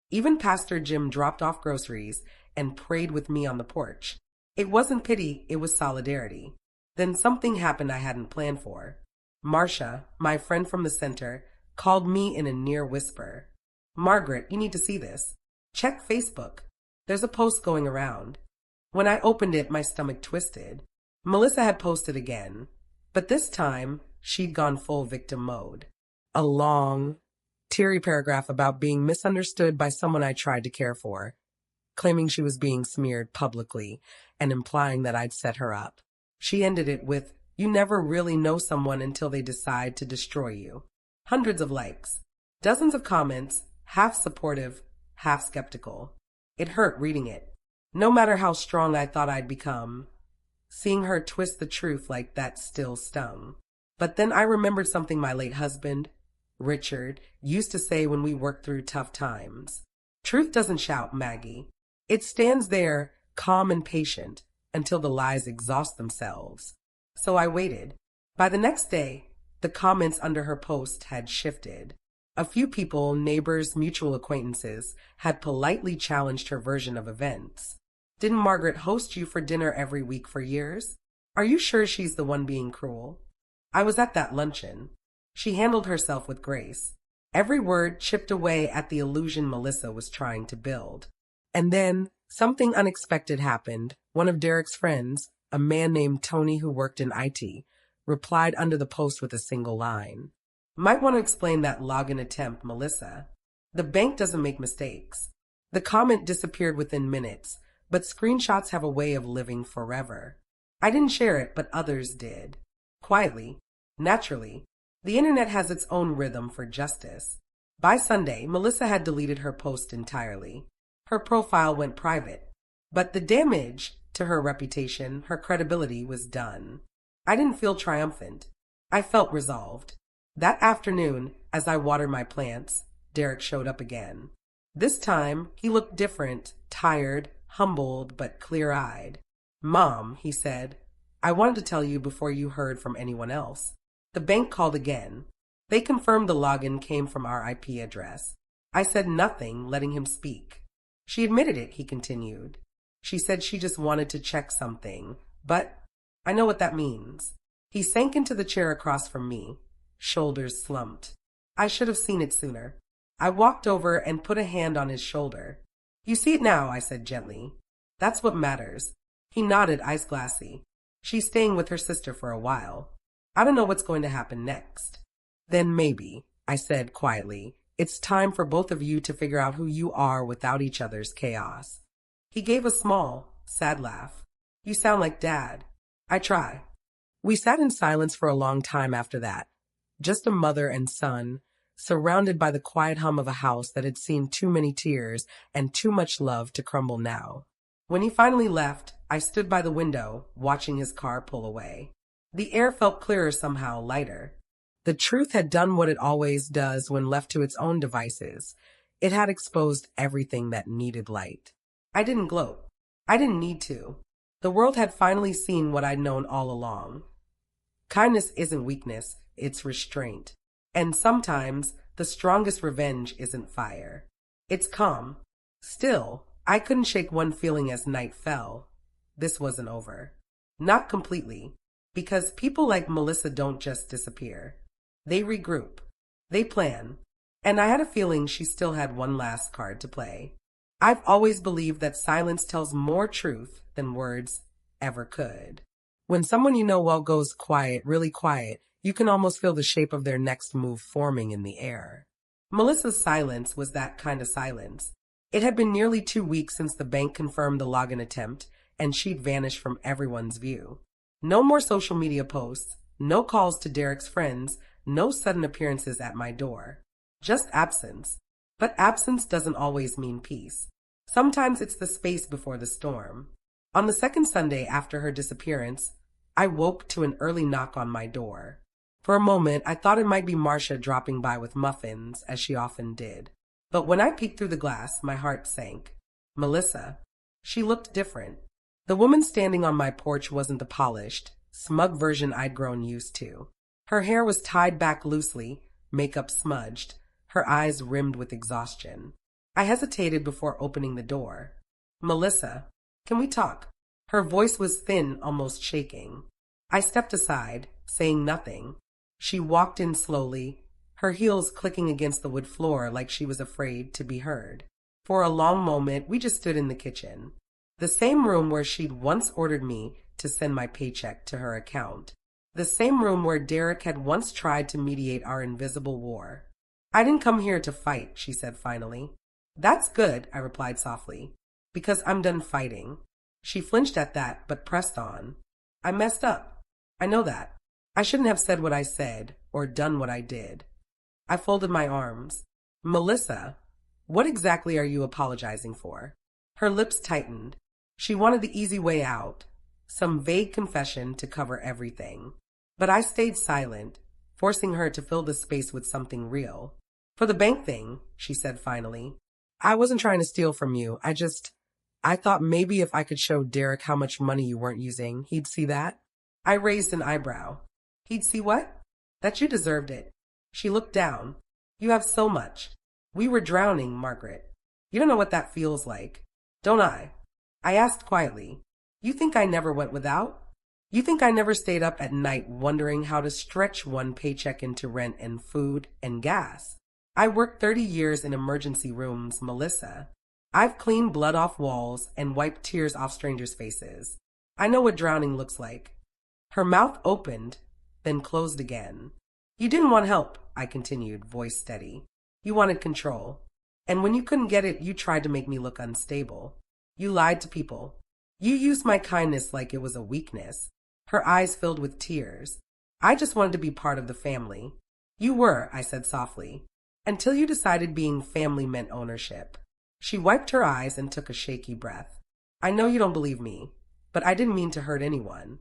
Even Pastor Jim dropped off groceries and prayed with me on the porch. It wasn't pity, it was solidarity. Then something happened I hadn't planned for. Marcia, my friend from the center, called me in a near whisper. "Margaret, you need to see this. Check Facebook. There's a post going around." When I opened it, my stomach twisted. Melissa had posted again, but this time she'd gone full victim mode. A long, teary paragraph about being misunderstood by someone I tried to care for, claiming she was being smeared publicly and implying that I'd set her up. She ended it with, "You never really know someone until they decide to destroy you." Hundreds of likes, dozens of comments, half supportive, half skeptical. It hurt reading it. No matter how strong I thought I'd become, seeing her twist the truth like that still stung. But then I remembered something my late husband, Richard, used to say when we worked through tough times. "Truth doesn't shout, Maggie. It stands there, calm and patient, until the lies exhaust themselves." So I waited. By the next day, the comments under her post had shifted. A few people, neighbors, mutual acquaintances, had politely challenged her version of events. "Didn't Margaret host you for dinner every week for years? Are you sure she's the one being cruel?" I was at that luncheon. She handled herself with grace. Every word chipped away at the illusion Melissa was trying to build. And then something unexpected happened. One of Derek's friends, a man named Tony who worked in IT, replied under the post with a single line. "Might want to explain that login attempt, Melissa. The bank doesn't make mistakes." The comment disappeared within minutes, but screenshots have a way of living forever. I didn't share it, but others did. Quietly, naturally. The internet has its own rhythm for justice. By Sunday, Melissa had deleted her post entirely. Her profile went private. But the damage to her reputation, her credibility, was done. I didn't feel triumphant. I felt resolved. That afternoon, as I watered my plants, Derek showed up again. This time, he looked different, tired, humbled, but clear-eyed. Mom, he said, I wanted to tell you before you heard from anyone else. The bank called again. They confirmed the login came from our IP address. I said nothing, letting him speak. She admitted it, he continued. She said she just wanted to check something, but I know what that means. He sank into the chair across from me, shoulders slumped. I should have seen it sooner. I walked over and put a hand on his shoulder. You see it now, I said gently. That's what matters. He nodded, eyes glassy. She's staying with her sister for a while. I don't know what's going to happen next. Then maybe, I said quietly, it's time for both of you to figure out who you are without each other's chaos. He gave a small, sad laugh. You sound like Dad. I try. We sat in silence for a long time after that, just a mother and son, surrounded by the quiet hum of a house that had seen too many tears and too much love to crumble now. When he finally left, I stood by the window, watching his car pull away. The air felt clearer somehow, lighter. The truth had done what it always does when left to its own devices. It had exposed everything that needed light. I didn't gloat. I didn't need to. The world had finally seen what I'd known all along. Kindness isn't weakness, it's restraint. And sometimes the strongest revenge isn't fire. It's calm. Still, I couldn't shake one feeling as night fell. This wasn't over. Not completely. Because people like Melissa don't just disappear. They regroup. They plan. And I had a feeling she still had one last card to play. I've always believed that silence tells more truth than words ever could. When someone you know well goes quiet, really quiet, you can almost feel the shape of their next move forming in the air. Melissa's silence was that kind of silence. It had been nearly 2 weeks since the bank confirmed the login attempt, and she'd vanished from everyone's view. No more social media posts, no calls to Derek's friends, no sudden appearances at my door. Just absence. But absence doesn't always mean peace. Sometimes it's the space before the storm. On the second Sunday after her disappearance, I woke to an early knock on my door. For a moment, I thought it might be Marcia dropping by with muffins, as she often did. But when I peeked through the glass, my heart sank. Melissa. She looked different. The woman standing on my porch wasn't the polished, smug version I'd grown used to. Her hair was tied back loosely, makeup smudged, her eyes rimmed with exhaustion. I hesitated before opening the door. Melissa, can we talk? Her voice was thin, almost shaking. I stepped aside, saying nothing. She walked in slowly, her heels clicking against the wood floor like she was afraid to be heard. For a long moment, we just stood in the kitchen. The same room where she'd once ordered me to send my paycheck to her account. The same room where Derek had once tried to mediate our invisible war. I didn't come here to fight, she said finally. That's good, I replied softly, because I'm done fighting. She flinched at that, but pressed on. I messed up. I know that. I shouldn't have said what I said, or done what I did. I folded my arms. Melissa, what exactly are you apologizing for? Her lips tightened. She wanted the easy way out, some vague confession to cover everything. But I stayed silent, forcing her to fill the space with something real. For the bank thing, she said finally. I wasn't trying to steal from you. I thought maybe if I could show Derek how much money you weren't using, he'd see that. I raised an eyebrow. He'd see what? That you deserved it. She looked down. You have so much. We were drowning, Margaret. You don't know what that feels like. Don't I? I asked quietly. You think I never went without? You think I never stayed up at night wondering how to stretch one paycheck into rent and food and gas? I worked 30 years in emergency rooms, Melissa. I've cleaned blood off walls and wiped tears off strangers' faces. I know what drowning looks like. Her mouth opened, then closed again. You didn't want help, I continued, voice steady. You wanted control. And when you couldn't get it, you tried to make me look unstable. You lied to people. You used my kindness like it was a weakness. Her eyes filled with tears. I just wanted to be part of the family. You were, I said softly, until you decided being family meant ownership. She wiped her eyes and took a shaky breath. I know you don't believe me, but I didn't mean to hurt anyone.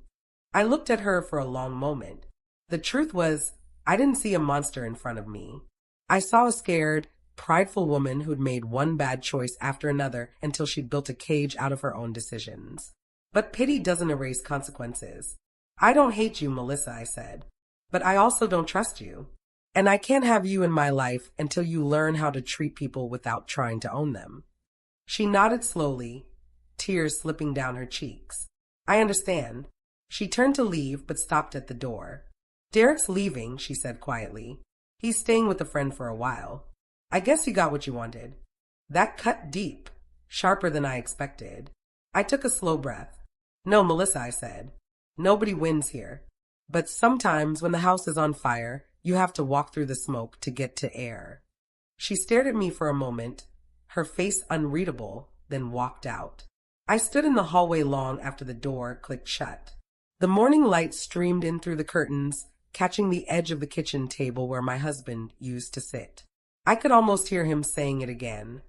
I looked at her for a long moment. The truth was, I didn't see a monster in front of me. I saw a scared, prideful woman who'd made one bad choice after another until she'd built a cage out of her own decisions. But pity doesn't erase consequences. I don't hate you, Melissa, I said. But I also don't trust you. And I can't have you in my life until you learn how to treat people without trying to own them. She nodded slowly, tears slipping down her cheeks. I understand. She turned to leave, but stopped at the door. Derek's leaving, she said quietly. He's staying with a friend for a while. I guess you got what you wanted. That cut deep, sharper than I expected. I took a slow breath. No, Melissa, I said. Nobody wins here. But sometimes when the house is on fire, you have to walk through the smoke to get to air. She stared at me for a moment, her face unreadable, then walked out. I stood in the hallway long after the door clicked shut. The morning light streamed in through the curtains, catching the edge of the kitchen table where my husband used to sit. I could almost hear him saying it again.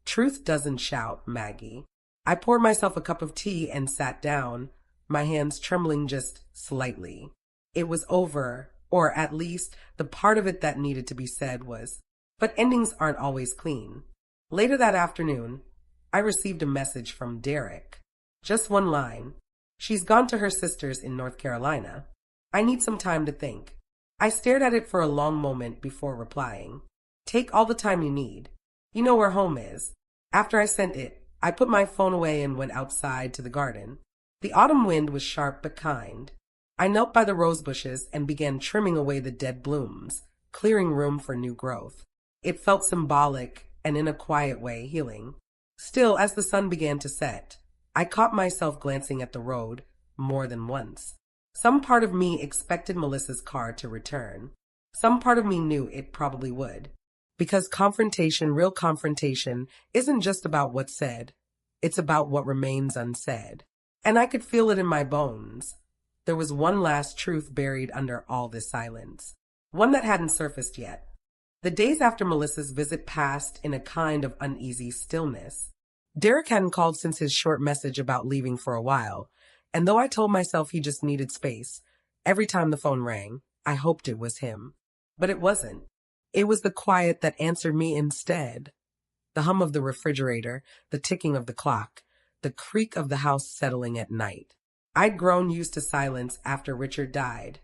Truth doesn't shout, Maggie. I poured myself a cup of tea and sat down, my hands trembling just slightly. It was over, or at least the part of it that needed to be said was, but endings aren't always clean. Later that afternoon, I received a message from Derek. Just one line. She's gone to her sister's in North Carolina. I need some time to think. I stared at it for a long moment before replying. Take all the time you need. You know where home is. After I sent it, I put my phone away and went outside to the garden. The autumn wind was sharp but kind. I knelt by the rose bushes and began trimming away the dead blooms, clearing room for new growth. It felt symbolic and in a quiet way healing. Still, as the sun began to set, I caught myself glancing at the road more than once. Some part of me expected Melissa's car to return. Some part of me knew it probably would. Because confrontation, real confrontation, isn't just about what's said. It's about what remains unsaid. And I could feel it in my bones. There was one last truth buried under all this silence. One that hadn't surfaced yet. The days after Melissa's visit passed in a kind of uneasy stillness. Derek hadn't called since his short message about leaving for a while, and though I told myself he just needed space, every time the phone rang, I hoped it was him. But it wasn't. It was the quiet that answered me instead. The hum of the refrigerator, the ticking of the clock, the creak of the house settling at night. I'd grown used to silence after Richard died,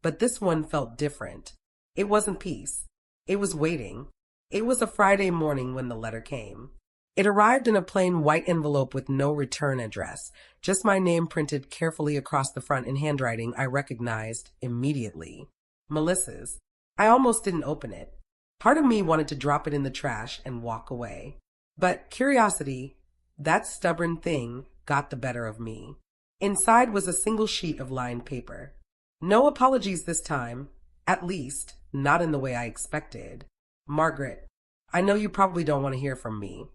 but this one felt different. It wasn't peace. It was waiting. It was a Friday morning when the letter came. It arrived in a plain white envelope with no return address, just my name printed carefully across the front in handwriting I recognized immediately. Melissa's. I almost didn't open it. Part of me wanted to drop it in the trash and walk away. But curiosity, that stubborn thing, got the better of me. Inside was a single sheet of lined paper. No apologies this time, at least, not in the way I expected. Margaret, I know you probably don't want to hear from me,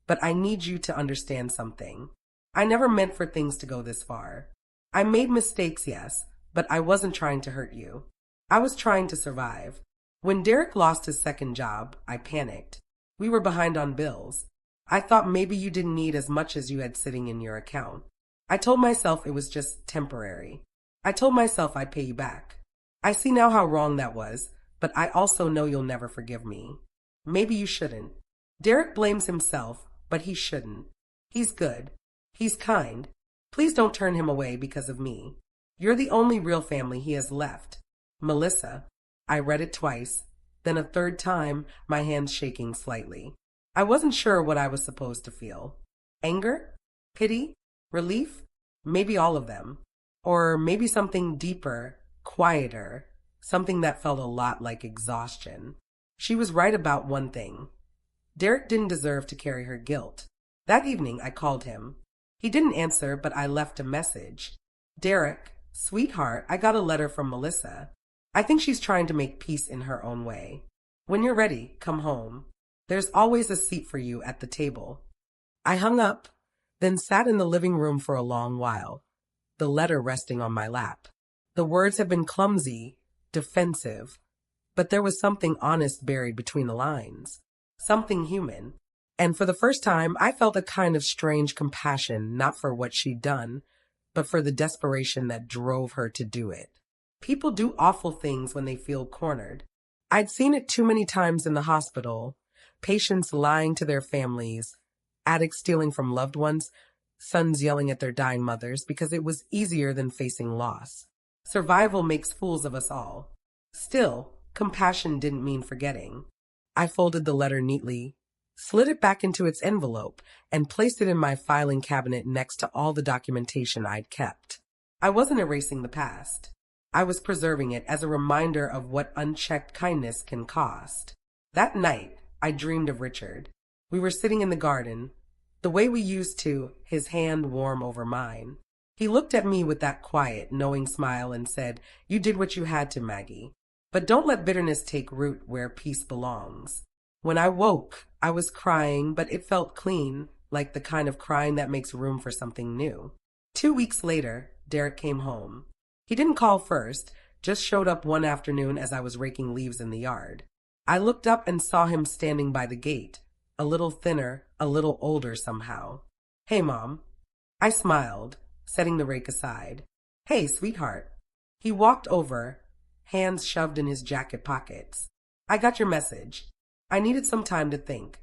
but I need you to understand something. I never meant for things to go this far. I made mistakes, yes, but I wasn't trying to hurt you. I was trying to survive. When Derek lost his second job, I panicked. We were behind on bills. I thought maybe you didn't need as much as you had sitting in your account. I told myself it was just temporary. I told myself I'd pay you back. I see now how wrong that was, but I also know you'll never forgive me. Maybe you shouldn't. Derek blames himself, but he shouldn't. He's good. He's kind. Please don't turn him away because of me. You're the only real family he has left. Melissa. I read it twice, then a third time, my hands shaking slightly. I wasn't sure what I was supposed to feel. Anger? Pity? Relief? Maybe all of them. Or maybe something deeper, quieter, something that felt a lot like exhaustion. She was right about one thing. Derek didn't deserve to carry her guilt. That evening, I called him. He didn't answer, but I left a message. Derek, sweetheart, I got a letter from Melissa. I think she's trying to make peace in her own way. When you're ready, come home. There's always a seat for you at the table. I hung up, then sat in the living room for a long while, the letter resting on my lap. The words had been clumsy, defensive, but there was something honest buried between the lines, something human. And for the first time, I felt a kind of strange compassion, not for what she'd done, but for the desperation that drove her to do it. People do awful things when they feel cornered. I'd seen it too many times in the hospital, patients lying to their families, addicts stealing from loved ones, sons yelling at their dying mothers because it was easier than facing loss. Survival makes fools of us all. Still, compassion didn't mean forgetting. I folded the letter neatly, slid it back into its envelope, and placed it in my filing cabinet next to all the documentation I'd kept. I wasn't erasing the past. I was preserving it as a reminder of what unchecked kindness can cost. That night, I dreamed of Richard. We were sitting in the garden, the way we used to, his hand warm over mine. He looked at me with that quiet, knowing smile and said, "You did what you had to, Maggie. But don't let bitterness take root where peace belongs." When I woke, I was crying, but it felt clean, like the kind of crying that makes room for something new. 2 weeks later, Derek came home. He didn't call first, just showed up one afternoon as I was raking leaves in the yard. I looked up and saw him standing by the gate, a little thinner, a little older somehow. "Hey, Mom." I smiled, setting the rake aside. "Hey, sweetheart." He walked over, hands shoved in his jacket pockets. "I got your message. I needed some time to think."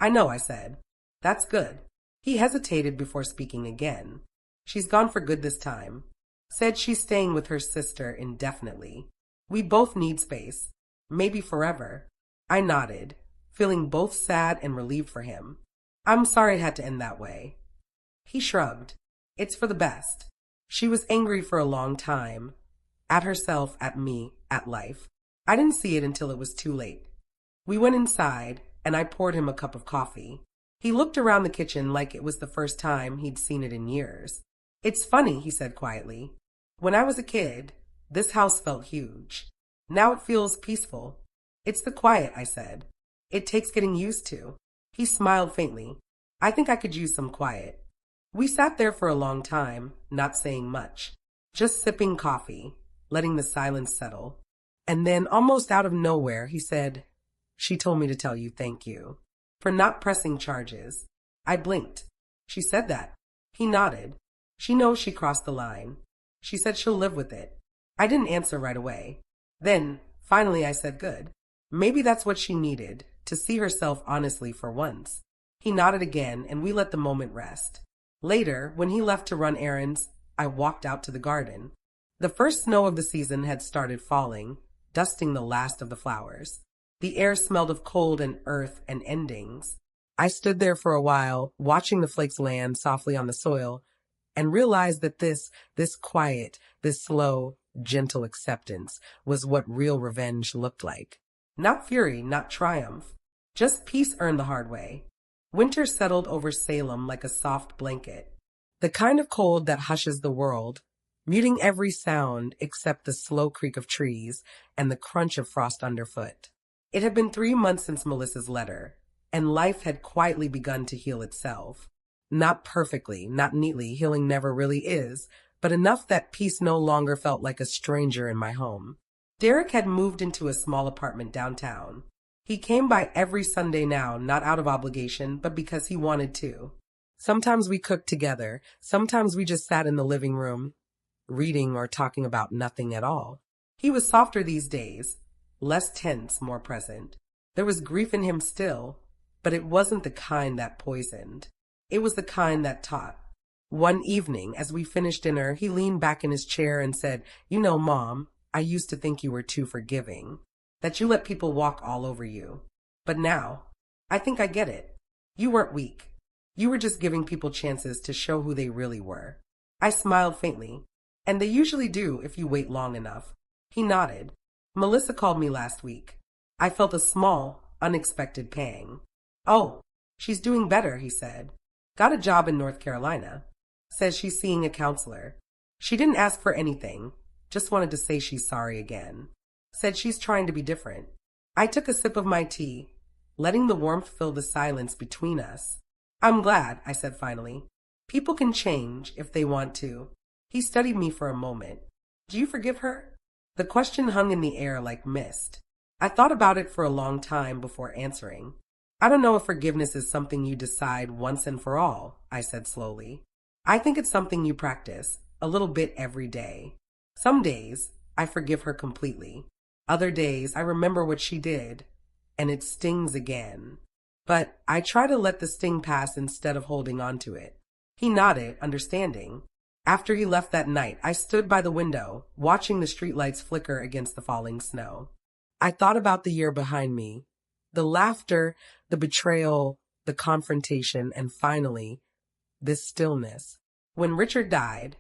"I know," I said. "That's good." He hesitated before speaking again. "She's gone for good this time. Said she's staying with her sister indefinitely. We both need space. Maybe forever." I nodded, feeling both sad and relieved for him. "I'm sorry it had to end that way." He shrugged. "It's for the best." She was angry for a long time. At herself, at me, at life. I didn't see it until it was too late. We went inside, and I poured him a cup of coffee. He looked around the kitchen like it was the first time he'd seen it in years. "It's funny," he said quietly. "When I was a kid, this house felt huge. Now it feels peaceful." "It's the quiet," I said. "It takes getting used to." He smiled faintly. "I think I could use some quiet." We sat there for a long time, not saying much, just sipping coffee, letting the silence settle. And then, almost out of nowhere, he said, "She told me to tell you thank you for not pressing charges." I blinked. "She said that?" He nodded. "She knows she crossed the line. She said she'll live with it." I didn't answer right away. Then, finally, I said, "Good. Maybe that's what she needed, to see herself honestly for once." He nodded again, and we let the moment rest. Later, when he left to run errands, I walked out to the garden. The first snow of the season had started falling, dusting the last of the flowers. The air smelled of cold and earth and endings. I stood there for a while, watching the flakes land softly on the soil, and realized that this quiet, this slow, gentle acceptance was what real revenge looked like. Not fury, not triumph. Just peace earned the hard way. Winter settled over Salem like a soft blanket. The kind of cold that hushes the world, muting every sound except the slow creak of trees and the crunch of frost underfoot. It had been 3 months since Melissa's letter, and life had quietly begun to heal itself. Not perfectly, not neatly, healing never really is, but enough that peace no longer felt like a stranger in my home. Derek had moved into a small apartment downtown. He came by every Sunday now, not out of obligation, but because he wanted to. Sometimes we cooked together, sometimes we just sat in the living room, reading or talking about nothing at all. He was softer these days, less tense, more present. There was grief in him still, but it wasn't the kind that poisoned. It was the kind that taught. One evening, as we finished dinner, he leaned back in his chair and said, "You know, Mom, I used to think you were too forgiving, that you let people walk all over you. But now, I think I get it. You weren't weak. You were just giving people chances to show who they really were." I smiled faintly. "And they usually do if you wait long enough." He nodded. "Melissa called me last week." I felt a small, unexpected pang. "Oh, she's doing better," he said. "Got a job in North Carolina. Says she's seeing a counselor. She didn't ask for anything, just wanted to say she's sorry again. Said she's trying to be different." I took a sip of my tea, letting the warmth fill the silence between us. "I'm glad," I said finally. "People can change if they want to." He studied me for a moment. "Do you forgive her?" The question hung in the air like mist. I thought about it for a long time before answering. "I don't know if forgiveness is something you decide once and for all," I said slowly. "I think it's something you practice, a little bit every day. Some days, I forgive her completely. Other days, I remember what she did, and it stings again. But I try to let the sting pass instead of holding on to it. He nodded, understanding. After he left that night, I stood by the window, watching the streetlights flicker against the falling snow. I thought about the year behind me, the laughter, the betrayal, the confrontation, and finally, this stillness. When Richard died,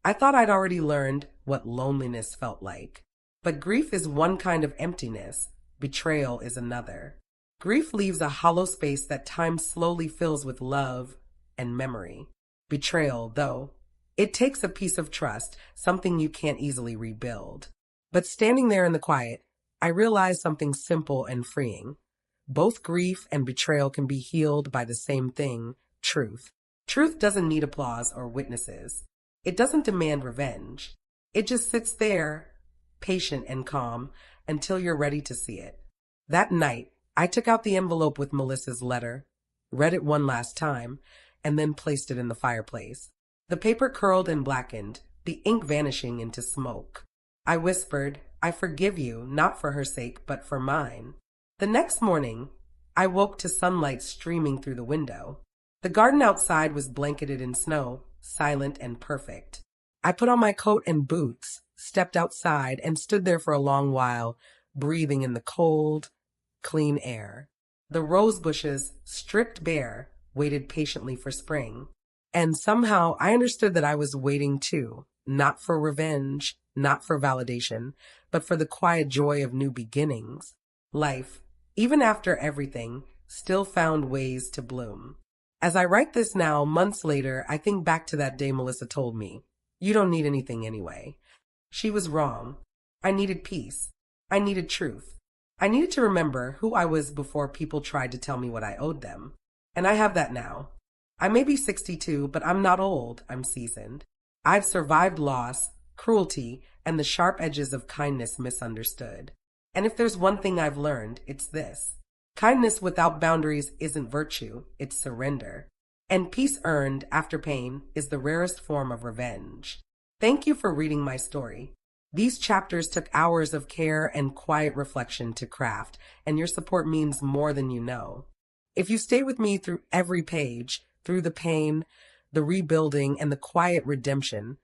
I thought I'd already learned what loneliness felt like. But grief is one kind of emptiness, betrayal is another. Grief leaves a hollow space that time slowly fills with love and memory. Betrayal, though, it takes a piece of trust, something you can't easily rebuild. But standing there in the quiet, I realized something simple and freeing. Both grief and betrayal can be healed by the same thing, truth. Truth doesn't need applause or witnesses. It doesn't demand revenge. It just sits there, patient and calm, until you're ready to see it. That night, I took out the envelope with Melissa's letter, read it one last time, and then placed it in the fireplace. The paper curled and blackened, the ink vanishing into smoke. I whispered, I forgive you, not for her sake, but for mine. The next morning, I woke to sunlight streaming through the window. The garden outside was blanketed in snow, silent and perfect. I put on my coat and boots, stepped outside, and stood there for a long while, breathing in the cold, clean air. The rose bushes, stripped bare, waited patiently for spring. And somehow I understood that I was waiting too, not for revenge, not for validation, but for the quiet joy of new beginnings. Life, even after everything, still found ways to bloom. As I write this now, months later, I think back to that day Melissa told me, "You don't need anything anyway." She was wrong. I needed peace. I needed truth. I needed to remember who I was before people tried to tell me what I owed them. And I have that now. I may be 62, but I'm not old, I'm seasoned. I've survived loss, cruelty, and the sharp edges of kindness misunderstood. And if there's one thing I've learned, it's this. Kindness without boundaries isn't virtue, it's surrender. And peace earned after pain is the rarest form of revenge. Thank you for reading my story. These chapters took hours of care and quiet reflection to craft, and your support means more than you know. If you stay with me through every page, through the pain, the rebuilding, and the quiet redemption,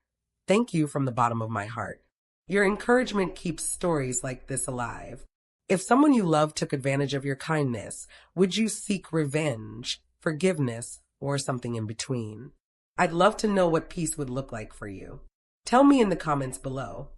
thank you from the bottom of my heart. Your encouragement keeps stories like this alive. If someone you love took advantage of your kindness, would you seek revenge, forgiveness, or something in between? I'd love to know what peace would look like for you. Tell me in the comments below.